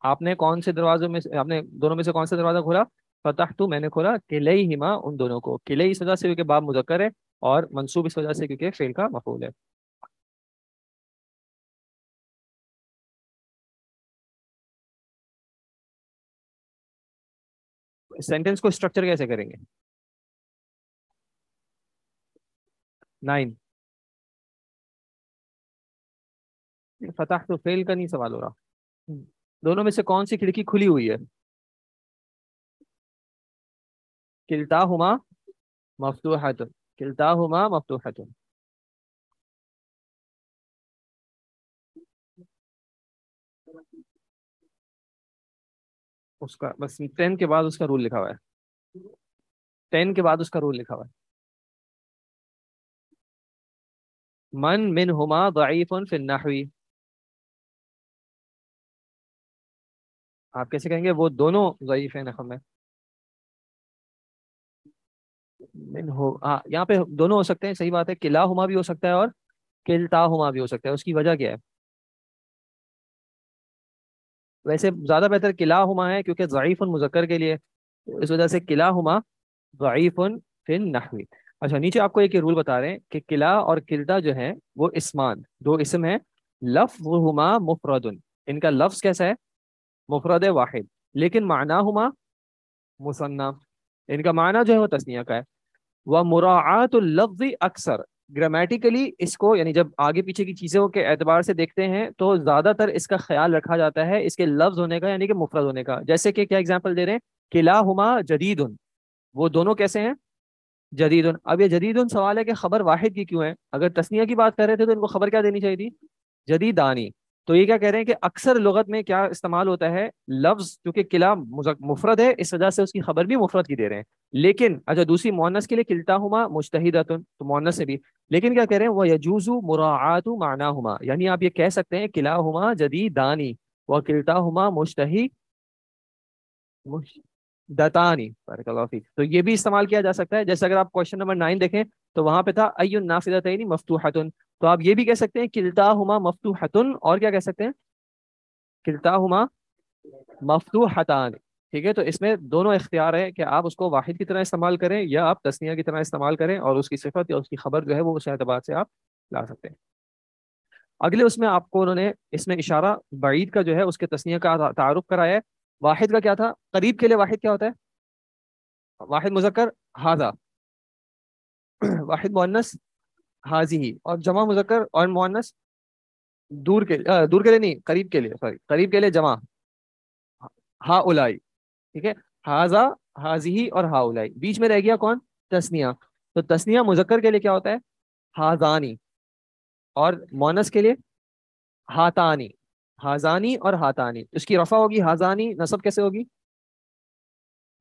آپ نے کون سے دروازوں میں سے، آپ نے دونوں میں سے کون سا دروازہ کھولا؟ فتحت میں نے کھولا، کلیہما ان دونوں کو. کلی اس وجہ سے کیونکہ باب مذکر ہے، اور منصوب اس وجہ سے کیونکہ فعل کا مفعول ہے. سینٹینس کو اسٹرکچر کیسے کریں گے؟ 9 فتح تو فیل کا نہیں سوال ہو رہا. دونوں میں سے کون سی کھڑکی کھلی ہوئی ہے؟ کلتاہما مفتوحۃ، کلتاہما مفتوحۃ. اس کا بس 10 کے بعد اس کا رول لکھا ہوا ہے، 10 کے بعد اس کا رول لکھا ہوا ہے. من منہما ضعیف فی النحو، آپ کیسے کہیں گے وہ دونوں ضعیف ہیں نحو میں؟ من ہو یہاں پہ دونوں ہو سکتے ہیں، صحیح بات ہے. کلاہما بھی ہو سکتا ہے اور کلتاہما بھی ہو سکتا ہے. اس کی وجہ کیا ہے؟ ویسے زیادہ بہتر کلاہما ہے کیونکہ ضعیف مذکر کے لیے، اس وجہ سے کلاہما ضعیف فی النحو. اچھا نیچے آپ کو ایک رول بتا رہے ہیں کہ کلا اور کلتا جو ہیں وہ اسمان، دو اسم ہیں. لفظہما مفرد، ان کا لفظ کیسا ہے؟ مفرد واحد، لیکن معناہما مثنی، ان کا معنی جو ہے وہ تثنیہ کا ہے. ومراعات اللفظ اکثر، گرامیٹیکلی اس کو یعنی جب آگے پیچھے کی چیزوں کے اعتبار سے دیکھتے ہیں تو زیادہ تر اس کا خیال رکھا جاتا ہے اس کے لفظ ہونے کا یعنی کہ مفرد ہونے کا. جیسے کہ کیا ایگزامپل دے رہے ہیں؟ کلاہما جدید، وہ دونوں کیسے ہیں؟ جدید. اب یہ جدید سوال ہے کہ خبر واحد کی کیوں ہے؟ اگر تثنیہ کی بات کر رہے تھے تو ان کو خبر کیا دینی چاہیے تھی؟ جدیدانی. تو یہ کیا کہہ رہے ہیں کہ اکثر لغت میں کیا استعمال ہوتا ہے؟ لفظ، کیونکہ کلا مفرد ہے اس وجہ سے اس کی خبر بھی مفرد کی دے رہے ہیں. لیکن اچھا دوسری مؤنث کے لیے کلتاہما مجتہدۃ، تو مؤنث سے بھی. لیکن کیا کہہ رہے ہیں؟ وہ یجوز مراعات معناہما، یعنی آپ یہ کہہ سکتے ہیں کلاہما جدیدانی و کلتاہما دتانی. بارک اللہ فیک. تو یہ بھی استعمال کیا جا سکتا ہے. جیسے اگر آپ کوشچن نمبر 9 دیکھیں تو وہاں پہ تھا ای النافذتین مفتوحۃ، تو آپ یہ بھی کہہ سکتے ہیں کلتاہما مفتوحۃ، اور کیا کہہ سکتے ہیں؟ کلتاہما مفتوحتان. ٹھیک ہے، تو اس میں دونوں اختیار ہے کہ آپ اس کو واحد کی طرح استعمال کریں یا آپ تثنیہ کی طرح استعمال کریں، اور اس کی صفت یا اس کی خبر جو ہے وہ اس اعتبار سے آپ لا سکتے ہیں. اگلے اس میں آپ کو انہوں نے اس میں اشارہ بعید کا جو ہے اس کے تثنیہ کا تعارف کرایا ہے. واحد کا کیا تھا؟ قریب کے لیے واحد کیا ہوتا ہے؟ واحد مذکر ہاذا، واحد مؤنث حاذی، اور جمع مذکر اور مؤنث دور کے لیے نہیں، قریب کے لیے، سوری قریب کے لیے جمع ہا اولائی. ٹھیک ہے، ہاذا حاذی اور ہا اولائی. بیچ میں رہ گیا کون؟ تثنیہ. تو تثنیہ مذکر کے لیے کیا ہوتا ہے؟ ہاذانی، اور مؤنث کے لیے ہاتانی. ہاذانی اور ہاتانی، اس کی رفع ہوگی ہاذانی، نصب کیسے ہوگی؟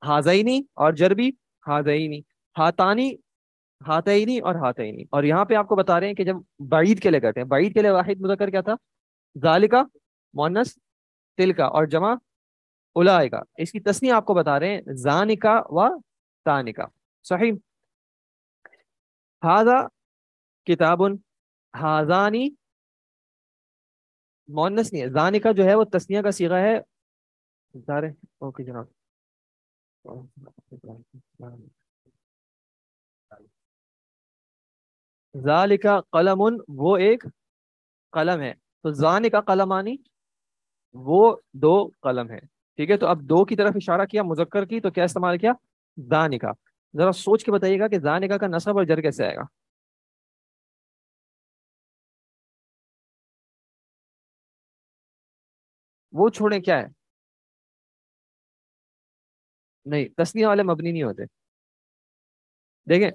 ہاذینی، اور جر بھی ہاذینی. ہاتانی ہاتینی اور ہاتینی. اور یہاں پہ آپ کو بتا رہے ہیں کہ جب بعید کے لیے کرتے ہیں، بعید کے لیے واحد مذکر کیا تھا؟ ذالکا مؤنث تلکا، اور جمع اولئکا. اس کی تسنیہ آپ کو بتا رہے ہیں زانکا و تانکا. صحیح. ہاذا کتاب، ہاذانی مؤنث نہیں ہے، زانکا جو ہے وہ تسنیہ کا صیغہ ہے. سارے اوکے جناب. ذالکا قلم، وہ ایک قلم ہے. تو ذانکا قلمانی، وہ دو قلم ہے. ٹھیک ہے، تو اب دو کی طرف اشارہ کیا مذکر کی، تو کیا استعمال کیا؟ ذانکا. ذرا سوچ کے بتائیے گا کہ ذانکا کا نصب اور جر کیسے آئے گا؟ وہ چھوڑیں، کیا ہے؟ نہیں، تسنیہ والے مبنی نہیں ہوتے. دیکھیں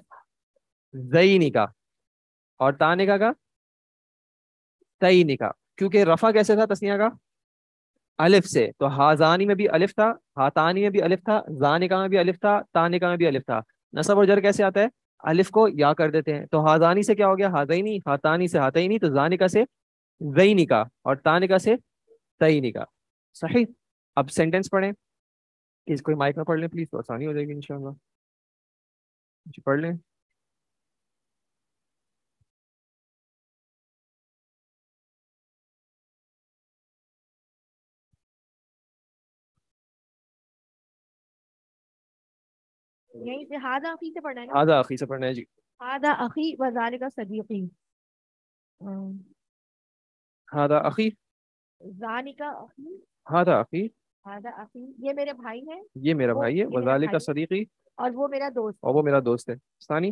زینکا اور تانکا کا تینکا، کیونکہ رفع کیسے تھا تسنیہ کا؟ الف سے. تو ہازانی میں بھی الف تھا، ہاتانی میں بھی الف تھا، زانکا میں بھی الف تھا، تانکا میں بھی الف تھا. نصب اور جر کیسے آتا ہے؟ الف کو یا کر دیتے ہیں. تو ہازانی سے کیا ہو گیا؟ ہازینی. ہاتانی سے ہاتینی. تو زانکا سے زینکا، اور تانکا سے تینکا. صحیح. اب سینٹینس پڑھیں. اس کوئی مائک میں پڑھ لیں پلیز، تو آسانی ہو جائے گی انشاءاللہ. جی پڑھ لیں. یہیں سے ہادہ اخی سے پڑھنا ہے نا؟ آدھا آخری سے پڑھنا ہے جی. ہادہ اخی و ذالک صدیقی. آدھا آخری، ذالک اخی، آدھا آخری، ہادہ اخی، یہ میرے بھائی ہیں، یہ میرا وہ بھائی ہے. یہ میرا وذالک بھائی، صدیقی، اور وہ میرا دوست اور وہ میرا دوست ہے. ثانی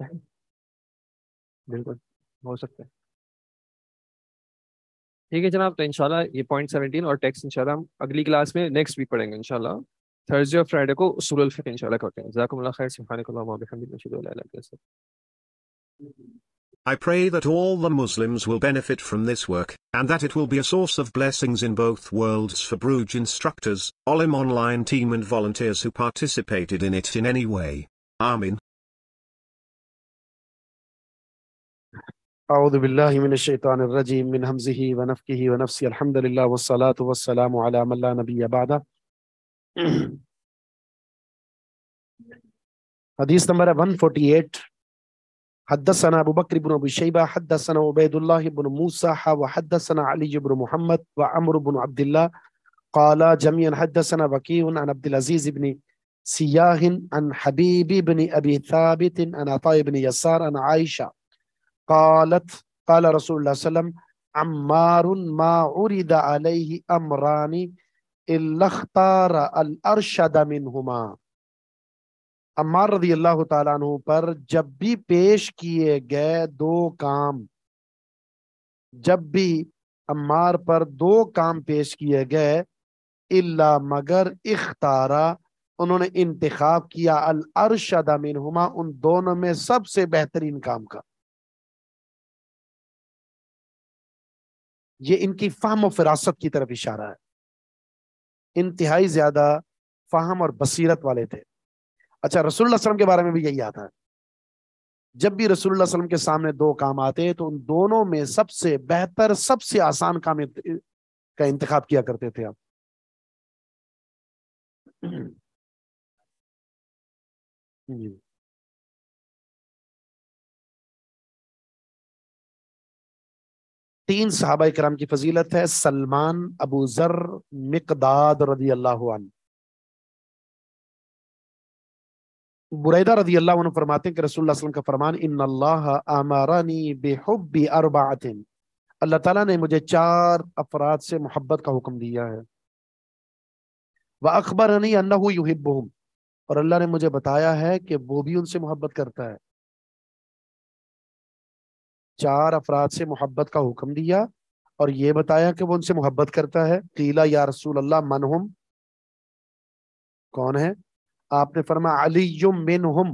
صحیح، بالکل ہو سکتا ہے. ٹھیک ہے جناب، تو انشاءاللہ یہ پوائنٹ 17 اور ٹیکسٹ انشاءاللہ ہم اگلی کلاس میں نیکسٹ ویک پڑھیں گے انشاءاللہ. تھرسڈے اور فرائیڈے کو اصول الفقہ انشاءاللہ کرتے ہیں. جزاکم اللہ خیر. سبحانک اللہم و بحمدک، اشہد ان لا الہ الا انت. I pray that all the Muslims will benefit from this work, and that it will be a source of blessings in both worlds for Bruj instructors, Olim online team and volunteers who participated in it in any way. Amin. أعوذ بالله من الشيطان الرجيم من همزه ونفخه ونفسه. الحمد لله والصلاة والسلام على من لا نبي بعده. حدیث نمبر 148. حدثنا ابو بکر بن ابی شیبہ حدثنا عبید اللہ بن موسیٰ وحدثنا علی بن محمد وعمر بن عبد الله قال جميعا حدثنا وكيع عن عبد العزيز بن سياح عن حبيب بن ابي ثابت عن عطاء بن يسار عن عائشة قالت قال رسول الله صلى الله عليه وسلم عمار ما عرض عليه امران الا اختار الارشد منهما. عمار رضی اللہ تعالیٰ عنہ پر جب بھی پیش کیے گئے دو کام، جب بھی عمار پر دو کام پیش کیے گئے، الا مگر اختارا انہوں نے انتخاب کیا الارشد منہما ان دونوں میں سب سے بہترین کام کا. یہ ان کی فہم و فراست کی طرف اشارہ ہے، انتہائی زیادہ فہم اور بصیرت والے تھے. اچھا، رسول اللہ صلی اللہ علیہ وسلم کے بارے میں بھی یہی آتا ہے، جب بھی رسول اللہ صلی اللہ علیہ وسلم کے سامنے دو کام آتے تو ان دونوں میں سب سے بہتر، سب سے آسان کام کا انتخاب کیا کرتے تھے آپ. جی. تین صحابہ کرام کی فضیلت ہے: سلمان، ابو ذر، مقداد رضی اللہ عنہ. بریدہ رضی اللہ عنہ فرماتے ہیں کہ رسول اللہ صلی اللہ علیہ وسلم کا فرمان: ان اللہ امرنی بحب اربعۃ، اللہ تعالیٰ نے مجھے 4 افراد سے محبت کا حکم دیا ہے. واخبرنی انہ یحبہم، اور اللہ نے مجھے بتایا ہے کہ وہ بھی ان سے محبت کرتا ہے. 4 افراد سے محبت کا حکم دیا اور یہ بتایا کہ وہ ان سے محبت کرتا ہے. قیل یا رسول اللہ من ہم، کون ہے؟ آپ نے فرمایا علی منہم،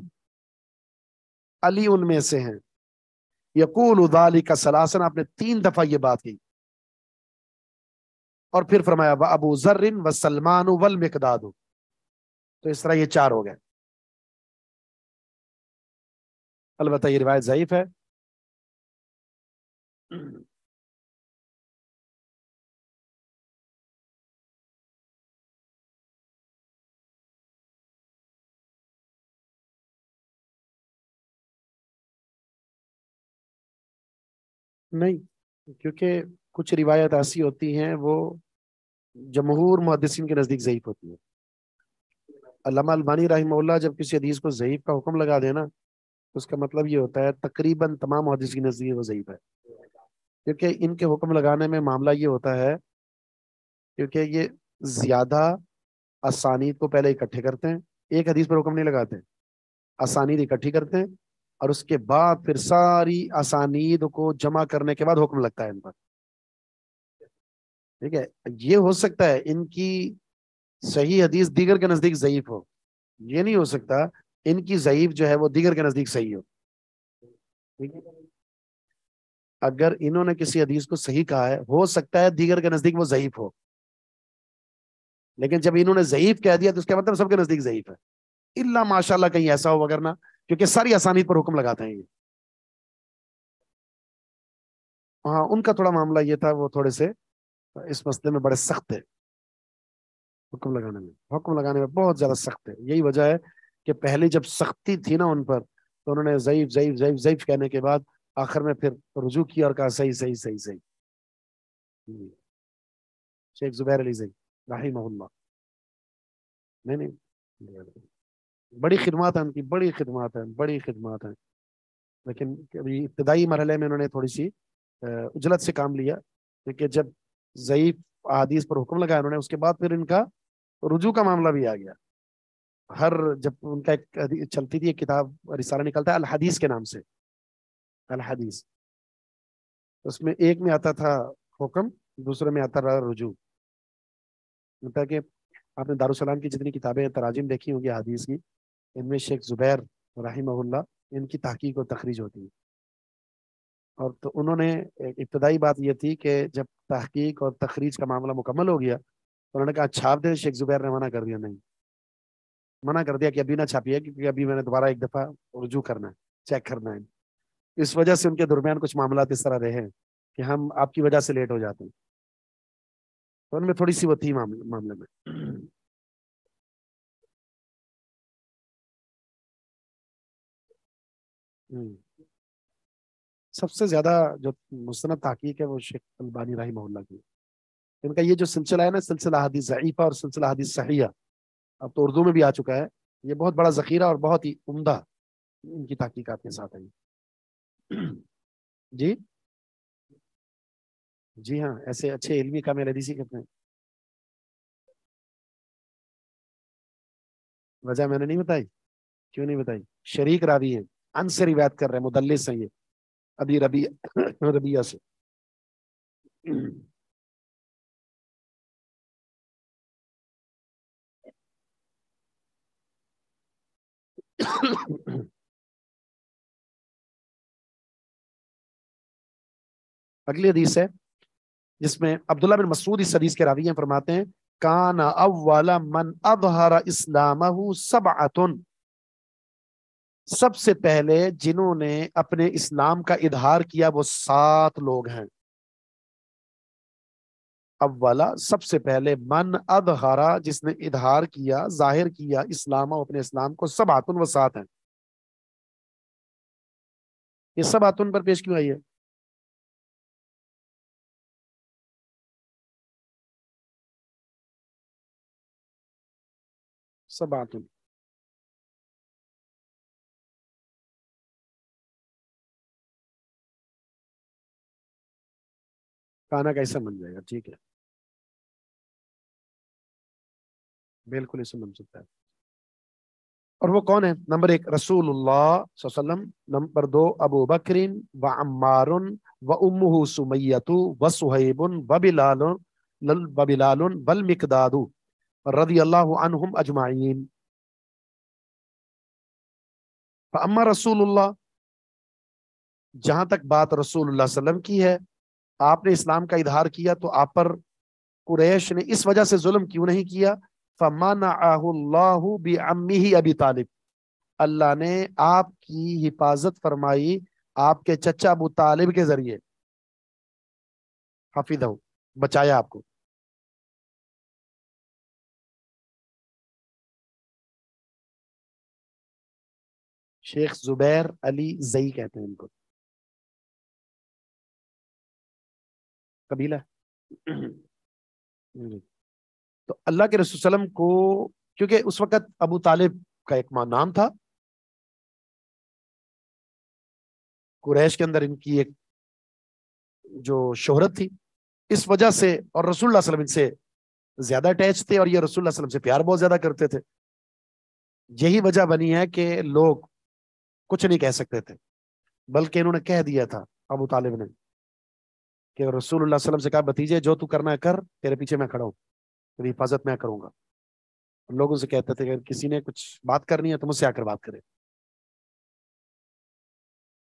علی ان میں سے ہیں. یقول ذالک ثلاثا، آپ نے 3 دفعہ یہ بات کی اور پھر فرمایا وابو ذر وسلمان والمقداد، تو اس طرح یہ 4 ہو گئے. البتہ یہ روایت ضعیف ہے. نہیں، کیونکہ کچھ روایت ایسی ہوتی ہیں وہ جمہور محدثین کے نزدیک ضعیف ہوتی ہے. علامہ البانی رحمہ اللہ جب کسی حدیث کو ضعیف کا حکم لگا دینا تو اس کا مطلب یہ ہوتا ہے تقریباً تمام محدثین کے نزدیک وہ ضعیف ہے. کیونکہ ان کے حکم لگانے میں معاملہ یہ ہوتا ہے کیونکہ یہ زیادہ اسانید کو پہلے اکٹھے کرتے ہیں، ایک حدیث پر حکم نہیں لگاتے، اسانید اکٹھی کرتے ہیں اور اس کے بعد پھر ساری اسانید کو جمع کرنے کے بعد حکم لگتا ہے ان پر. ٹھیک ہے، یہ ہو سکتا ہے ان کی صحیح حدیث دیگر کے نزدیک ضعیف ہو، یہ نہیں ہو سکتا ان کی ضعیف جو ہے وہ دیگر کے نزدیک صحیح ہو. ٹھیک ہے، اگر انہوں نے کسی حدیث کو صحیح کہا ہے، ہو سکتا ہے دیگر کے نزدیک وہ ضعیف ہو، لیکن جب انہوں نے ضعیف کہہ دیا تو اس کا مطلب سب کے نزدیک ضعیف ہے، الا ماشاء اللہ کہیں ایسا ہو وغیرہ، کیونکہ ساری اسانید پر حکم لگاتے ہیں یہ. ہاں، ان کا تھوڑا معاملہ یہ تھا، وہ تھوڑے سے اس مسئلے میں بڑے سخت ہے، حکم لگانے میں بہت زیادہ سخت ہے. یہی وجہ ہے کہ پہلے جب سختی تھی نا ان پر تو انہوں نے ضعیف ضعیف ضعیف ضعیف کہنے کے بعد آخر میں پھر رجوع کیا اور کہا صحیح صحیح صحیح صحیح. شیخ زبیر علی زئی رحمہ اللہ، نہیں بڑی خدمات ہیں ان کی، بڑی خدمات ہیں، لیکن ابھی ابتدائی مرحلے میں انہوں نے تھوڑی سی اجلت سے کام لیا، کیونکہ جب ضعیف احادیث پر حکم لگایا انہوں نے، اس کے بعد پھر ان کا رجوع کا معاملہ بھی آ گیا. ہر جب ان کا ایک چلتی تھی ایک کتاب رسالہ نکلتا ہے الحدیث کے نام سے، الحدیث، اس میں ایک میں آتا تھا حکم، دوسرے میں آتا رہا رجوع. مطلب کہ آپ نے دارالسلام کی جتنی کتابیں تراجم دیکھی ہوں گی حدیث کی، ان میں شیخ زبیر رحمہ اللہ ان کی تحقیق و تخریج ہوتی ہے. اور تو انہوں نے ابتدائی بات یہ تھی کہ جب تحقیق اور تخریج کا معاملہ مکمل ہو گیا تو انہوں نے کہا چھاپ دیں. شیخ زبیر نے منع کر دیا، نہیں، منع کر دیا کہ ابھی نہ چھاپیے، کیونکہ ابھی میں نے دوبارہ ایک دفعہ رجوع کرنا ہے، چیک کرنا ہے. اس وجہ سے ان کے درمیان کچھ معاملات اس طرح رہے ہیں کہ ہم آپ کی وجہ سے لیٹ ہو جاتے ہیں. تو ان میں تھوڑی سی وہ تھی معاملے میں. سب سے زیادہ جو مستند تحقیق ہے وہ شیخ البانی رحمہ اللہ کی. ان کا یہ جو سلسلہ ہے نا، سلسلہ حدیث ضعیفہ اور سلسلہ حدیث صحیحہ، اب تو اردو میں بھی آ چکا ہے. یہ بہت بڑا ذخیرہ اور بہت ہی عمدہ ان کی تحقیقات کے ساتھ ہے. جی جی ہاں، ایسے اچھے علمی کامل حدیثی کرتے ہیں. وجہ میں نے نہیں بتائی. کیوں نہیں بتائی؟ شریک راوی ہیں، ان سے روایت کر رہے ہیں، مدلس ہیں یہ، ابھی ربیہ سے. اگلی حدیث ہے جس میں عبداللہ بن مسعود اس حدیث کے راوی ہیں، فرماتے ہیں کان اول من اظہر اسلامہ سبعۃ، سب سے پہلے جنہوں نے اپنے اسلام کا اظہار کیا وہ 7 لوگ ہیں. اولا، سب سے پہلے، من اظہر، جس نے اظہار کیا، ظاہر کیا، اسلام، اپنے اسلام کو، سبعۃ، وہ 7 ہیں. یہ سبعۃ پر پیش کیوں آئی ہے؟ سبعۃ، کانا کیسا بن جائے گا؟ ٹھیک ہے، بالکل اسے بن سکتا ہے. اور وہ کون ہے؟ نمبر 1 رسول اللہ صلی اللہ علیہ وسلم، نمبر 2 ابو بکر و عمار و امہ سمیۃ و صہیب و بلال والمقداد رضی اللہ عنہم اجمعین. فاما رسول اللہ، جہاں تک بات رسول اللہ صلی اللہ علیہ وسلم کی ہے، آپ نے اسلام کا اظہار کیا تو آپ پر قریش نے اس وجہ سے ظلم کیوں نہیں کیا؟ فمنعہ اللہ بعمہ ابی طالب، اللہ نے آپ کی حفاظت فرمائی آپ کے چچا ابو طالب کے ذریعے. حفظہ، بچایا آپ کو. شیخ زبیر علی زئی کہتے ہیں ان کو، قبیلہ. تو اللہ کے رسول صلی اللہ علیہ وسلم کو، کیونکہ اس وقت ابو طالب کا ایک نام تھا قریش کے اندر، ان کی ایک جو شہرت تھی، اس وجہ سے، اور رسول اللہ صلی اللہ علیہ وسلم ان سے زیادہ اٹیچ تھے اور یہ رسول اللہ صلی اللہ علیہ وسلم سے پیار بہت زیادہ کرتے تھے. یہی وجہ بنی ہے کہ لوگ کچھ نہیں کہہ سکتے تھے، بلکہ انہوں نے کہہ دیا تھا ابو طالب نے کہ رسول اللہ صلی اللہ علیہ وسلم سے کہا بھتیجے جو تو کرنا ہے کر، تیرے پیچھے میں کھڑا ہوں، تیری حفاظت میں کروں گا. لوگوں سے کہتے تھے کہ کسی نے کچھ بات کرنی ہے تو مجھ سے آ کر بات کرے.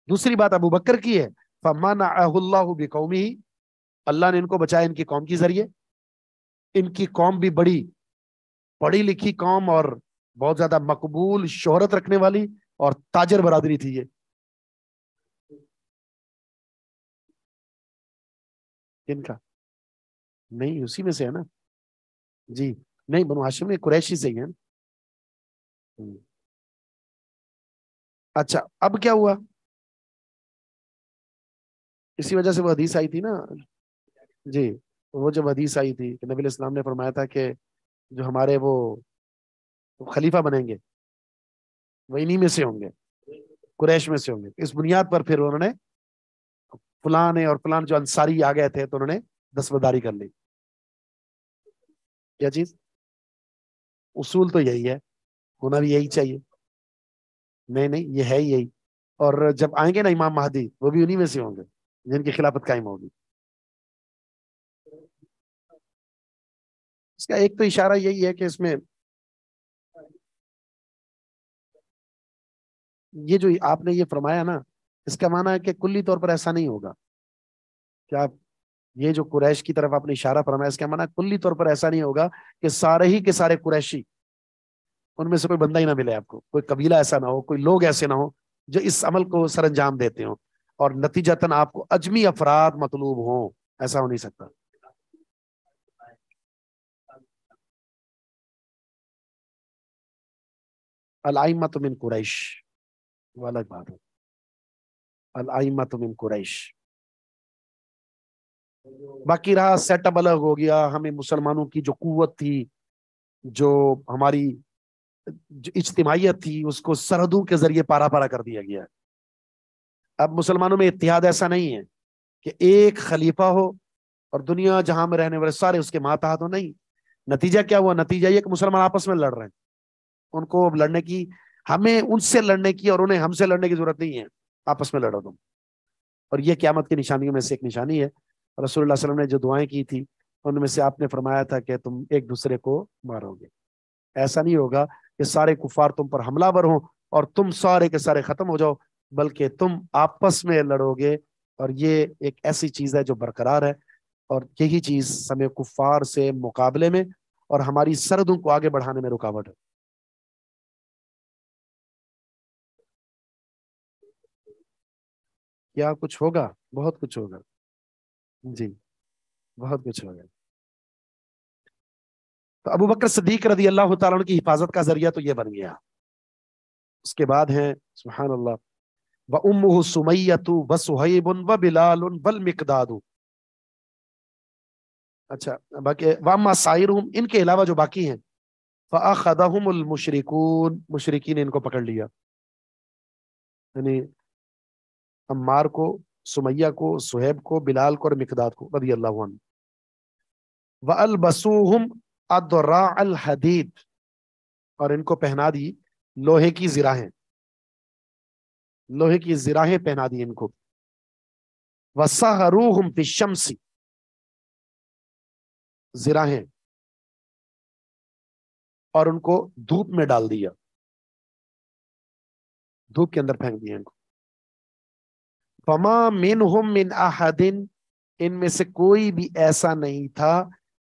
دوسری بات ابو بکر کی ہے، فمنعہ اللہ بقومہ، اللہ نے ان کو بچایا ان کی قوم کے ذریعے. ان کی قوم بھی بڑی پڑھی لکھی قوم اور بہت زیادہ مقبول شہرت رکھنے والی اور تاجر برادری تھی یہ. کن کا؟ نہیں، اسی میں سے ہے نا. جی نہیں، بنو ہاشم میں قریشی سے ہی ہے. اچھا، اب کیا ہوا؟ اسی وجہ سے وہ حدیث آئی تھی نا. جی، وہ جب حدیث آئی تھی کہ نبی علیہ السلام نے فرمایا تھا کہ جو ہمارے وہ خلیفہ بنیں گے وہ انہی میں سے ہوں گے، قریش میں سے ہوں گے. اس بنیاد پر پھر انہوں نے فلان اور فلان جو انصاری آ گئے تھے تو انہوں نے دستبرداری کر لی. کیا چیز؟ اصول تو یہی ہے ہونا بھی یہی چاہیے. نہیں نہیں، یہ ہے یہی. اور جب آئیں گے نا امام مہدی، وہ بھی انہی میں سے ہوں گے جن کی خلافت قائم ہوگی. اس کا ایک تو اشارہ یہی ہے کہ اس میں یہ جو آپ نے یہ فرمایا نا، اس کا معنی ہے کہ کلی طور پر ایسا نہیں ہوگا کہ آپ یہ جو قریش کی طرف آپ نے اشارہ فرمایا، اس کا معنی کلی طور پر ایسا نہیں ہوگا کہ سارے ہی کے سارے قریشی، ان میں سے کوئی بندہ ہی نہ ملے آپ کو، کوئی قبیلہ ایسا نہ ہو، کوئی لوگ ایسے نہ ہو جو اس عمل کو سر انجام دیتے ہوں اور نتیجتاً آپ کو اجمی افراد مطلوب ہوں. ایسا ہو نہیں سکتا. الائمۃ من قریش، وہ الگ بات ہے. الائمۃ من قریش. باقی رہا سیٹ اپ الگ ہو گیا. ہمیں مسلمانوں کی جو قوت تھی، جو ہماری جو اجتماعیت تھی، اس کو سرحدوں کے ذریعے پارا پارا کر دیا گیا. اب مسلمانوں میں اتحاد ایسا نہیں ہے کہ ایک خلیفہ ہو اور دنیا جہاں میں رہنے والے سارے اس کے ماتحت ہو. نہیں. نتیجہ کیا ہوا؟ نتیجہ یہ کہ مسلمان آپس میں لڑ رہے ہیں. ان کو لڑنے کی، ہمیں ان سے لڑنے کی اور انہیں ہم سے لڑنے کی ضرورت نہیں ہے. آپس میں لڑو تم. اور یہ قیامت کی نشانیوں میں سے ایک نشانی ہے. رسول اللہ صلی اللہ علیہ وسلم نے جو دعائیں کی تھی ان میں سے آپ نے فرمایا تھا کہ تم ایک دوسرے کو مارو گے. ایسا نہیں ہوگا کہ سارے کفار تم پر حملہ ور ہوں اور تم سارے کے سارے ختم ہو جاؤ، بلکہ تم آپس میں لڑو گے. اور یہ ایک ایسی چیز ہے جو برقرار ہے، اور یہی چیز ہمیں کفار سے مقابلے میں اور ہماری سرحدوں کو آگے بڑھانے میں رکاوٹ ہے. کیا کچھ ہوگا؟ بہت کچھ ہوگا جی، بہت کچھ ہوگا. تو ابو بکر صدیق رضی اللہ تعالیٰ عنہ کی حفاظت کا ذریعہ تو یہ بن گیا. اس کے بعد ہیں سبحان اللہ وَأُمُّهُ سُمَيَّةُ وَسُهَيْبٌ وَبِلَالٌ وَالْمِقْدَادُ. اچھا باقی وَأَمَّا سَائِرُهُمْ، ان کے علاوہ جو باقی ہیں، فَأَخَذَهُمُ الْمُشْرِكُونَ، مشرکین نے ان کو پکڑ لیا. یعنی عمار کو، سمیہ کو، سہیب کو، بلال کو اور مقداد کو رضی اللہ عنہ. وَأَلْبَسُوهُمْ أَدْرَاعَ الْحَدِيدِ، اور ان کو پہنا دی لوہے کی زراہیں. لوہے کی زراہیں پہنا دی ان کو. وَسَحَرُوهُمْ فِي الشَّمْسِ، زراہیں، اور ان کو دھوپ میں ڈال دیا، دھوپ کے اندر پھینک دیا ان کو. فما منہم من احد، ان میں سے کوئی بھی ایسا نہیں تھا،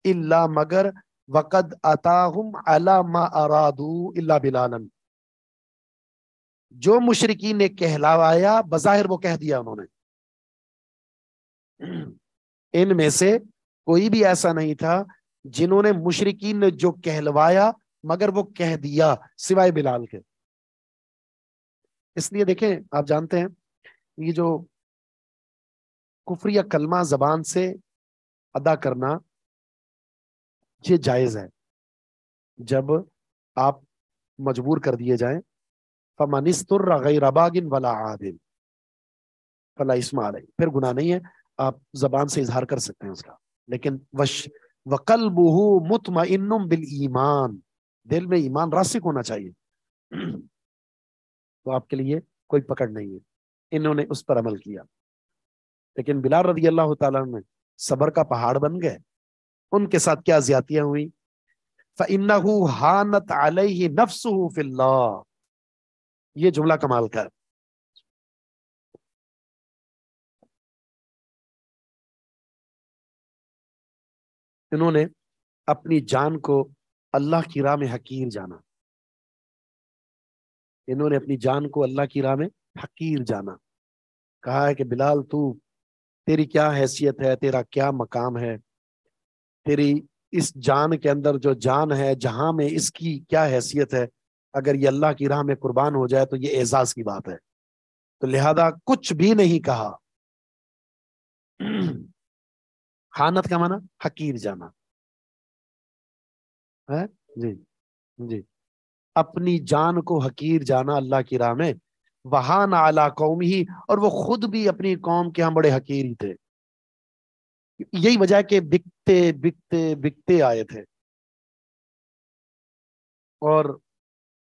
الا مگر وقد اتاہم علی ما ارادوا الا بلالا، جو مشرکین نے کہلوایا بظاہر وہ کہہ دیا انہوں نے. ان میں سے کوئی بھی ایسا نہیں تھا جنہوں نے مشرکین نے جو کہلوایا مگر وہ کہہ دیا، سوائے بلال کے. اس لیے دیکھیں، آپ جانتے ہیں یہ جو کفر یا کلمہ زبان سے ادا کرنا یہ جائز ہے جب آپ مجبور کر دیے جائیں. فَمَنِ اسْتُرَّ غَيْرَ بَاغٍ وَلَا عَادٍ فَلَا إِثْمَ عَلَيْهِ، پھر گناہ نہیں ہے، آپ زبان سے اظہار کر سکتے ہیں اس کا. لیکن وَقَلْبُهُ مُطْمَئِنٌ بِالْإِيمَانِ، دل میں ایمان راسخ ہونا چاہیے. تو آپ کے لیے کوئی پکڑ نہیں ہے. انہوں نے اس پر عمل کیا. لیکن بلال رضی اللہ تعالیٰ عنہ صبر کا پہاڑ بن گئے. ان کے ساتھ کیا زیادتیاں ہوئی؟ فَإِنَّهُ هَانَتْ عَلَيْهِ نَفْسُهُ فِي اللَّهِ، یہ جملہ کمال کا ہے. انہوں نے اپنی جان کو اللہ کی راہ میں حقیر جانا. انہوں نے اپنی جان کو اللہ کی راہ میں حقیر جانا. کہا ہے کہ بلال تو، تیری کیا حیثیت ہے، تیرا کیا مقام ہے، تیری اس جان کے اندر جو جان ہے جہاں میں اس کی کیا حیثیت ہے، اگر یہ اللہ کی راہ میں قربان ہو جائے تو یہ اعزاز کی بات ہے. تو لہذا کچھ بھی نہیں کہا. خانت کا معنی حقیر جانا ہے. جی جی، اپنی جان کو حقیر جانا اللہ کی راہ میں. وہان علی قومہ، اور وہ خود بھی اپنی قوم کے ہاں بڑے حقیر ہی تھے. یہی وجہ ہے کہ بکتے بکتے بکتے آئے تھے. اور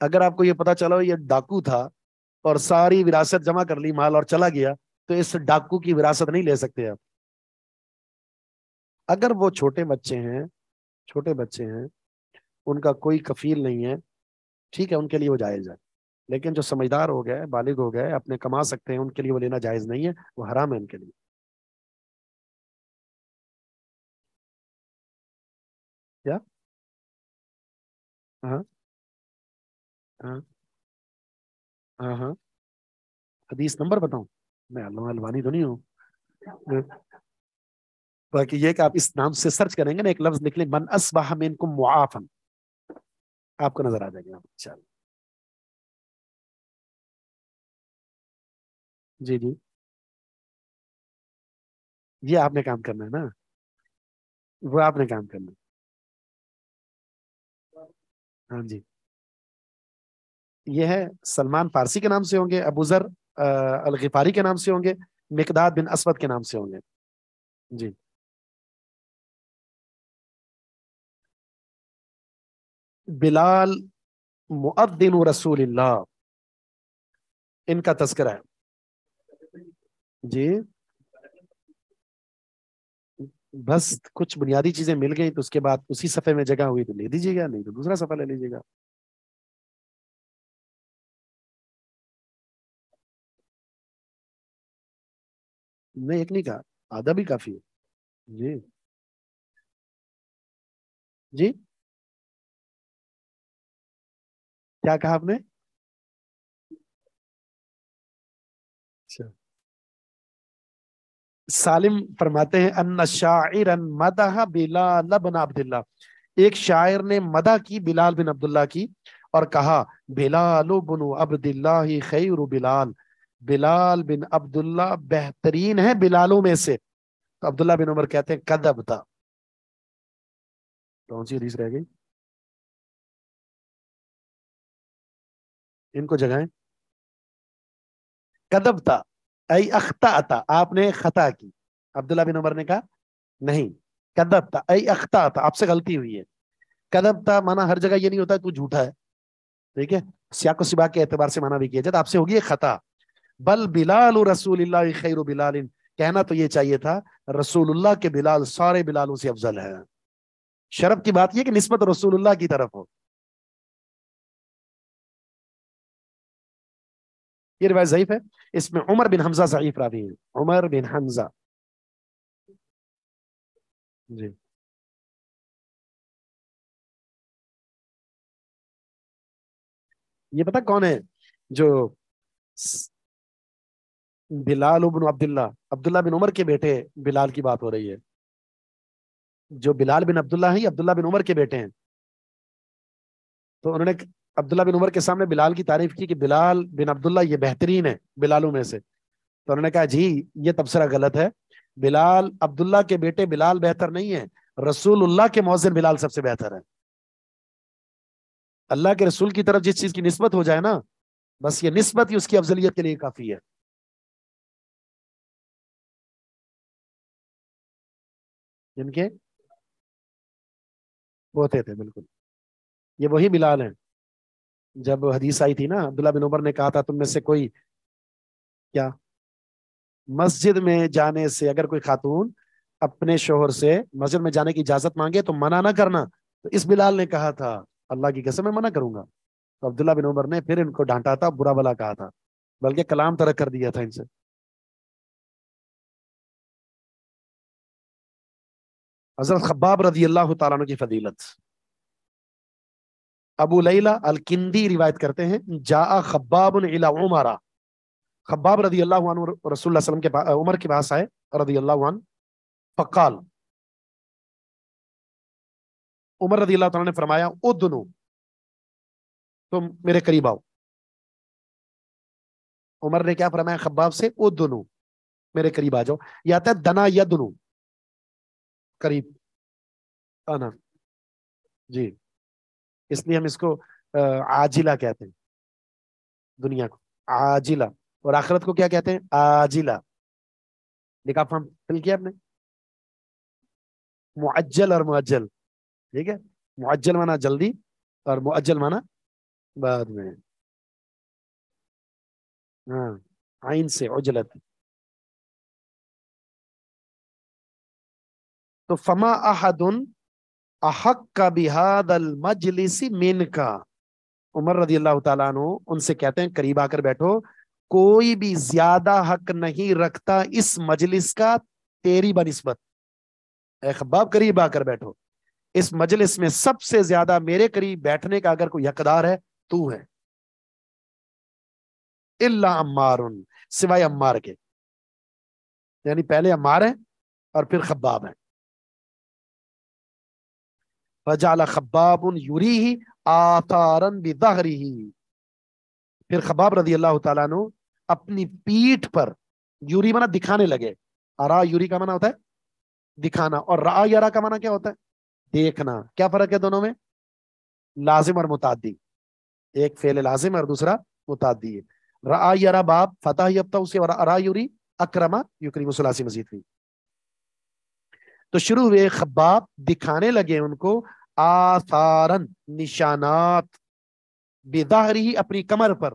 اگر آپ کو یہ پتا چلا یہ ڈاکو تھا اور ساری وراثت جمع کر لی مال اور چلا گیا تو اس ڈاکو کی وراثت نہیں لے سکتے آپ. اگر وہ چھوٹے بچے ہیں ان کا کوئی کفیل نہیں ہے ٹھیک ہے ان کے لیے وہ جائز ہے, لیکن جو سمجھدار ہو گئے بالغ ہو گئے اپنے کما سکتے ہیں ان کے لیے وہ لینا جائز نہیں ہے, وہ حرام ہے ان کے لیے. کیا ہاں ہاں ہاں ہاں حدیث نمبر بتاؤں, میں علامہ البانی تو نہیں ہوں. باقی یہ کہ آپ اس نام سے سرچ کریں گے نا ایک لفظ نکلے من اصبح منکم معافن, آپ کو نظر آ جائے گا انشاءاللہ. جی جی یہ آپ نے کام کرنا ہے نا, وہ آپ نے کام کرنا ہے. ہاں جی یہ ہے سلمان فارسی کے نام سے ہوں گے, ابو ذر الغفاری کے نام سے ہوں گے, مقداد بن اسود کے نام سے ہوں گے. جی بلال مؤذن رسول اللہ ان کا تذکرہ ہے. جی بس کچھ بنیادی چیزیں مل گئی تو اس کے بعد اسی صفحے میں جگہ ہوئی تو لے دیجیے گا, نہیں تو دوسرا صفحہ لے لیجیے گا. نہیں ایک نہیں کہا, آدھا بھی کافی ہے. جی جی کیا کہا آپ نے؟ اچھا سالم فرماتے ہیں ان شاعرا مدح بلال بن عبداللہ, ایک شاعر نے مدح کی بلال بن عبداللہ کی اور کہا بلال بن عبداللہ خیر بلال, بلال بن عبداللہ بہترین ہے بلالوں میں سے. تو عبداللہ بن عمر کہتے ہیں کذب تھا. کون سی حدیث رہ گئی ان کو جگہیں؟ کذب تھا ای اخطا تھا, آپ نے خطا کی. عبداللہ بن عمر نے کہا نہیں, کذب تھا ای اخطا تھا, آپ سے غلطی ہوئی ہے. کذب تھا مانا ہر جگہ یہ نہیں ہوتا تو جھوٹا ہے, ٹھیک ہے, سیاق و سباق کے اعتبار سے مانا بھی کیا جائے تو آپ سے ہوگی یہ خطا. بل بلال رسول اللہ خیر بلال, کہنا تو یہ چاہیے تھا رسول اللہ کے بلال سارے بلالوں سے افضل ہے. شرف کی بات یہ کہ نسبت رسول اللہ کی طرف ہو. یہ روایت ضعیف ہے, اس میں عمر بن حمزہ ضعیف راوی ہیں, عمر بن حمزہ. جی یہ پتا کون ہے جو بلال بن عبداللہ, عبداللہ بن عمر کے بیٹے بلال کی بات ہو رہی ہے. جو بلال بن عبداللہ ہیں عبداللہ بن عمر کے بیٹے ہیں. تو انہوں نے عبداللہ بن عمر کے سامنے بلال کی تعریف کی کہ بلال بن عبداللہ یہ بہترین ہے بلالوں میں سے. تو انہوں نے کہا جی یہ تبصرہ غلط ہے, بلال عبداللہ کے بیٹے بلال بہتر نہیں ہے, رسول اللہ کے مؤذن بلال سب سے بہتر ہے. اللہ کے رسول کی طرف جس چیز کی نسبت ہو جائے نا, بس یہ نسبت ہی اس کی افضلیت کے لیے کافی ہے. جن کے ہوتے تھے بالکل, یہ وہی بلال ہیں. جب حدیث آئی تھی نا, عبداللہ بن عمر نے کہا تھا تم میں سے کوئی کیا مسجد میں جانے سے اگر کوئی خاتون اپنے شوہر سے مسجد میں جانے کی اجازت مانگے تو منع نہ کرنا. تو اس بلال نے کہا تھا اللہ کی قسم میں منع کروں گا. تو عبداللہ بن عمر نے پھر ان کو ڈانٹا تھا, برا بلا کہا تھا, بلکہ کلام ترک کر دیا تھا ان سے. حضرت خباب رضی اللہ تعالیٰ عنہ کی فضیلت, ابو لیلہ الکندی روایت کرتے ہیں جاء خباب الی عمر, خباب رضی اللہ عنہ رسول اللہ صلی اللہ علیہ وسلم کے عمر کے پاس آئے رضی اللہ عنہ, فقال, عمر رضی اللہ تعالیٰ نے فرمایا ادنو, تم میرے قریب آؤ. عمر نے کیا فرمایا خباب سے, ادنو میرے قریب آ جاؤ. یہ آتا ہے دنا یدنو, قریب آنا. جی اس لیے ہم اس کو عاجلہ کہتے ہیں, دنیا کو عاجلہ, اور آخرت کو کیا کہتے ہیں عاجلہ. لکھا فارم فل کیا آپ نے, معجل اور مؤجل, ٹھیک ہے, معجل مانا جلدی اور مؤجل مانا بعد میں ہاں عین سے عجلت. تو فما احد احق بهذا المجلس منک، عمر رضی اللہ تعالیٰ عنہ ان سے کہتے ہیں قریب آ کر بیٹھو، کوئی بھی زیادہ حق نہیں رکھتا اس مجلس کا تیری بنسبت. اے خباب قریب آ کر بیٹھو، اس مجلس میں سب سے زیادہ میرے قریب بیٹھنے کا اگر کوئی حقدار ہے تو ہے. الا عمار، سوائے عمار کے، یعنی پہلے عمار ہے اور پھر خباب ہے. فجعل خباب یریہ آثارا بظہرہ، پھر خباب رضی اللہ تعالیٰ عنہ اپنی پیٹھ پر، یوری مانا دکھانے لگے، ارا یوری کا مانا ہوتا ہے دکھانا، اور رآ یرا کا مانا کیا ہوتا ہے دیکھنا. کیا فرق ہے دونوں میں؟ لازم اور متعدی، ایک فعل لازم اور دوسرا متعدی ہے. رآ یرا باب فتح یبتا اسے، اور ارا یوری اکرما یکرم ثلاثی مزید ہوئی. تو شروع ہوئے خباب دکھانے لگے ان کو آثارن نشانات، بظہرہ اپنی کمر پر،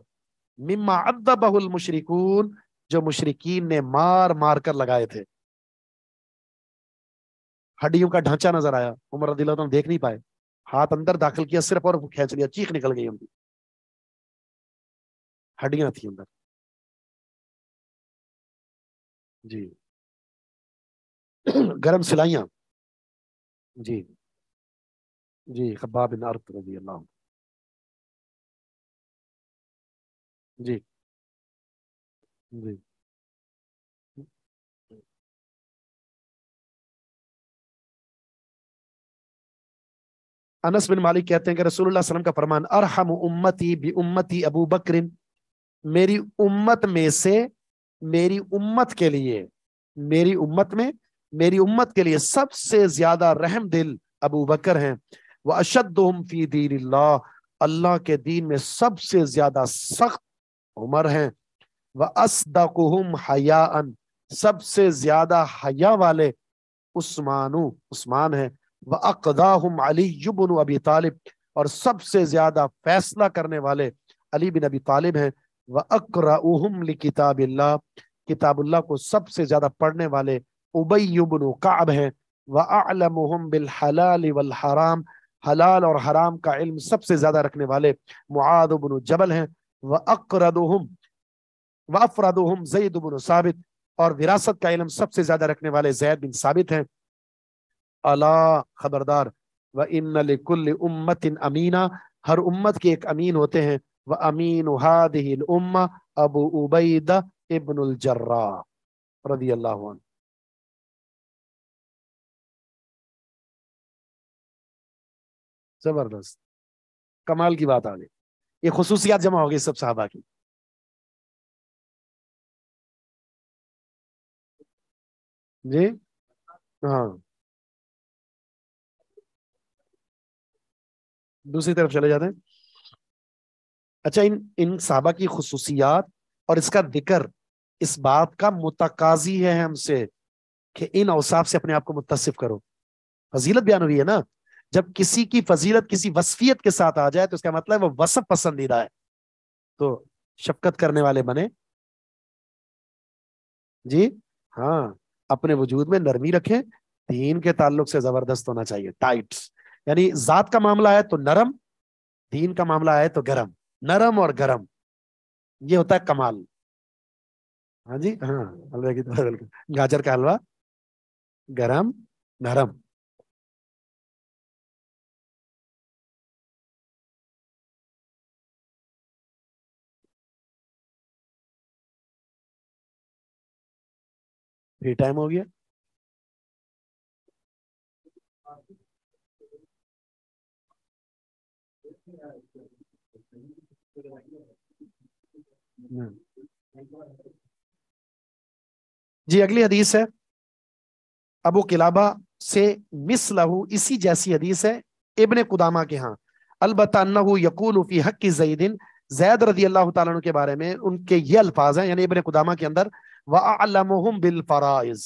مما عذبہ المشرکون جو مشرکین نے مار مار کر لگائے تھے. ہڈیوں کا ڈھانچہ نظر آیا، عمر رضی اللہ عنہ دیکھ نہیں پائے، ہاتھ اندر داخل کیا صرف اور کھینچ لیا، چیخ نکل گئی ان کی، ہڈیاں تھیں اندر. جی گرم سلائیاں. جی جی خباب بن ارت رضی اللہ عنہ. جی جی انس بن مالک کہتے ہیں کہ رسول اللہ صلی اللہ علیہ وسلم کا فرمان، ارحم امتی بی امتی ابو بکر، میری امت میں سے میری امت کے لیے، میری امت میں میری امت کے لیے سب سے زیادہ رحم دل ابو بکر ہیں. واشدہم فی دین اللہ، اللہ کے دین میں سب سے زیادہ سخت عمر ہیں. واصدقہم حیاء، سب سے زیادہ حیا والے عثمان ہیں. وَأَقْضَاهُمْ عَلِيُّ بْنُ أَبِي طالب، اور سب سے زیادہ فیصلہ کرنے والے علی بن ابی طالب ہیں. وَأَقْرَأُهُمْ لِكِتَابِ اللَّهِ، کتاب اللہ کو سب سے زیادہ پڑھنے والے ابی بن کعب ہیں. وَأَعْلَمُهُمْ بِالْحَلَالِ وَالْحَرَامِ، حلال اور حرام کا علم سب سے زیادہ رکھنے والے معاذ بن جبل ہیں. وَأَفْرَدُهُمْ زید بن ثابت، اور وراثت کا علم سب سے زیادہ رکھنے والے زید بن ثابت ہیں. الا خبردار، وَإِنَّ لِكُلِّ أُمَّةٍ أَمِينًا، ہر امت کے ایک امین ہوتے ہیں. وَأَمِينُ هَذِهِ الْأُمَّةِ ابو عبیدہ ابن الجراح رضی اللہ عنہ. زبردست، کمال کی بات آ گئی. یہ خصوصیات جمع ہو گئی سب صحابہ کی. جی ہاں، دوسری طرف چلے جاتے ہیں. اچھا، ان صحابہ کی خصوصیات اور اس کا ذکر اس بات کا متقاضی ہے ہم سے کہ ان اوصاف سے اپنے آپ کو متصف کرو. فضیلت بیان ہوئی ہے نا، جب کسی کی فضیلت کسی وصفیت کے ساتھ آ جائے تو اس کا مطلب وہ وصف پسندیدہ ہے. تو شفقت کرنے والے بنے، جی ہاں، اپنے وجود میں نرمی رکھیں، دین کے تعلق سے زبردست ہونا چاہیے، ٹائٹ، یعنی ذات کا معاملہ ہے تو نرم، دین کا معاملہ ہے تو گرم. نرم اور گرم، یہ ہوتا ہے کمال. ہاں جی ہاں، حلوے کی طرح گاجر کا حلوہ گرم نرم. فری ٹائم ہو گیا. جی اگلی حدیث ہے ابو قلابہ سے مثلہ، اسی جیسی حدیث ہے ابن قدامہ کے ہاں. البتہ انہ یقول فی حق زید، زید رضی اللہ تعالیٰ عنہ کے بارے میں ان کے یہ الفاظ ہیں، یعنی ابن قدامہ کے اندر، وَأَعْلَمُهُمْ بِالْفَرَائِضِ،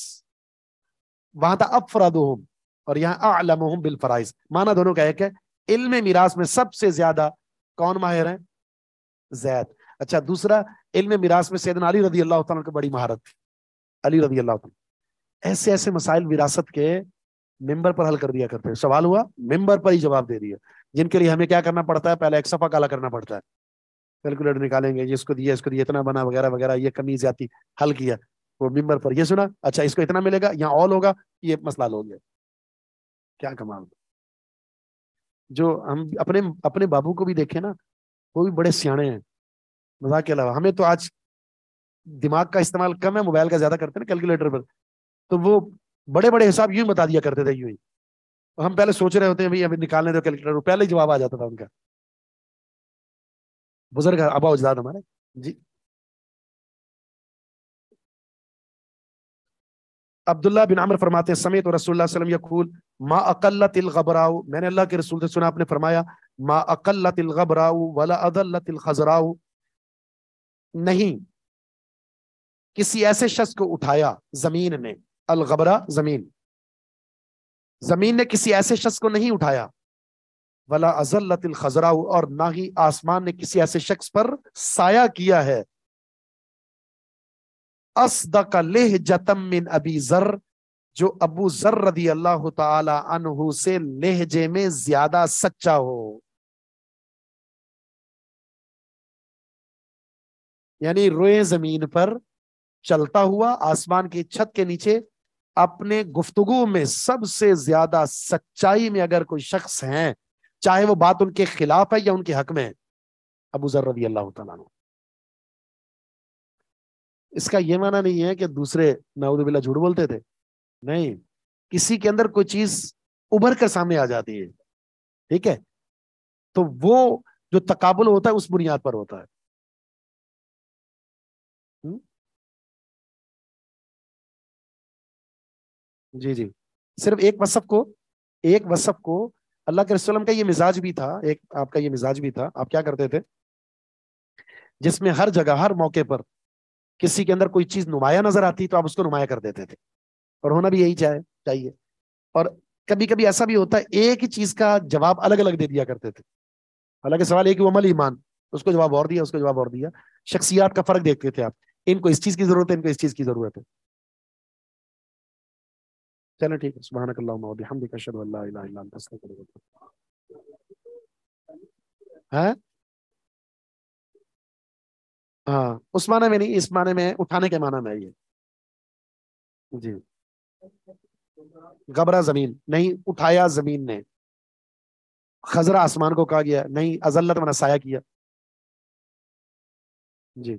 وہاں تھا افرادہم اور یہاں اعلمہم بالفرائض، معنی دونوں کا ایک ہے. علم میراث میں سب سے زیادہ کون ماہر ہیں؟ زید. اچھا دوسرا علم میراث میں سیدنا علی رضی اللہ تعالیٰ کو بڑی مہارت تھی. علی رضی اللہ تعالیٰ ایسے ایسے مسائل وراثت کے ممبر پر حل کر دیا کرتے ہیں. سوال ہوا ممبر پر ہی جواب دے دیا, جن کے لیے ہمیں کیا کرنا پڑتا ہے, پہلے ایک صفحہ کالا کرنا پڑتا ہے, کیلکولیٹر نکالیں گے, اس کو دیا, اس کو دیا, اتنا بنا, وغیرہ وغیرہ, یہ کمی زیادتی حل کیا, وہ ممبر پر یہ سنا, اچھا اس کو اتنا ملے گا, یہاں آل ہوگا, یہ مسئلہ حل ہو گیا. کیا کمال. جو ہم اپنے بابو کو بھی دیکھیں نا, وہ بھی بڑے سیانے ہیں, مذاق کے علاوہ. ہمیں تو آج دماغ کا استعمال کم ہے, موبائل کا زیادہ کرتے ہیں نا کیلکولیٹر پر, تو وہ بڑے بڑے حساب یوں ہی بتا دیا کرتے تھے, یوں ہی. ہم پہلے سوچ رہے ہوتے ہیں بھائی ابھی نکالنے دو کیلکولیٹر, پہلے ہی جواب آ جاتا تھا ان کا. بزرگ آبا اجداد ہمارے. جی عبداللہ بن عمر فرماتے ہیں سمیت رسول اللہ صلی اللہ علیہ وسلم یقول ما اقلت الغبراء, میں نے اللہ کے رسول سے سنا, آپ نے فرمایا ما اقلت الغبراء ولا اضلت الخضراء, نہیں کسی ایسے شخص کو اٹھایا زمین نے, الغبرا زمین, زمین نے کسی ایسے شخص کو نہیں اٹھایا, ولا اضلت الخضراء, اور نہ ہی آسمان نے کسی ایسے شخص پر سایہ کیا ہے, اصدق لہجۃ من ابی ذر, جو ابو ذر رضی اللہ تعالی عنہ سے لہجے میں زیادہ سچا ہو. یعنی روئے زمین پر چلتا ہوا آسمان کی چھت کے نیچے اپنے گفتگو میں سب سے زیادہ سچائی میں اگر کوئی شخص ہیں, چاہے وہ بات ان کے خلاف ہے یا ان کے حق میں, ابو ذر رضی اللہ تعالیٰ عنہ. اس کا یہ معنی نہیں ہے کہ دوسرے نعوذ باللہ جھوٹ بولتے تھے, نہیں, کسی کے اندر کوئی چیز ابھر کر سامنے آ جاتی ہے, ٹھیک ہے, تو وہ جو تقابل ہوتا ہے اس بنیاد پر ہوتا ہے. جی جی, صرف ایک وصف کو اللہ کے رسول کا یہ مزاج بھی تھا, ایک آپ کا یہ مزاج بھی تھا. آپ کیا کرتے تھے, جس میں ہر جگہ ہر موقع پر کسی کے اندر کوئی چیز نمایاں نظر آتی تو آپ اس کو نمایاں کر دیتے تھے, اور ہونا بھی یہی چاہیے. اور کبھی کبھی ایسا بھی ہوتا ہے ایک ہی چیز کا جواب الگ الگ دے دیا کرتے تھے, حالانکہ سوال ایک ہی, عمل ایمان, اس کو جواب اور دیا, اس کو جواب اور دیا. شخصیات کا فرق دیکھتے تھے آپ, ان کو اس چیز کی ضرورت ہے, ان کو اس چیز کی ضرورت ہے. چلو ٹھیک ہے, سبحانک اللہم و بحمدک اشہد ان لا الہ الا انت استغفرک و اتوب الیک. ہاں اس معنی میں نہیں, اس معنی میں اٹھانے کے معنی میں یہ. جی غبرہ زمین نہیں, اٹھایا زمین نے. خضرا آسمان کو کہا گیا, نہیں, اذلت میں سایہ کیا. جی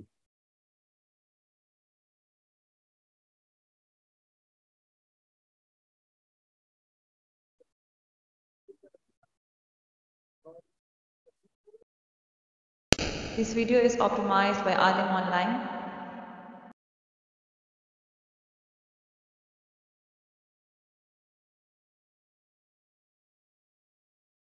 This video is optimized by Alim Online.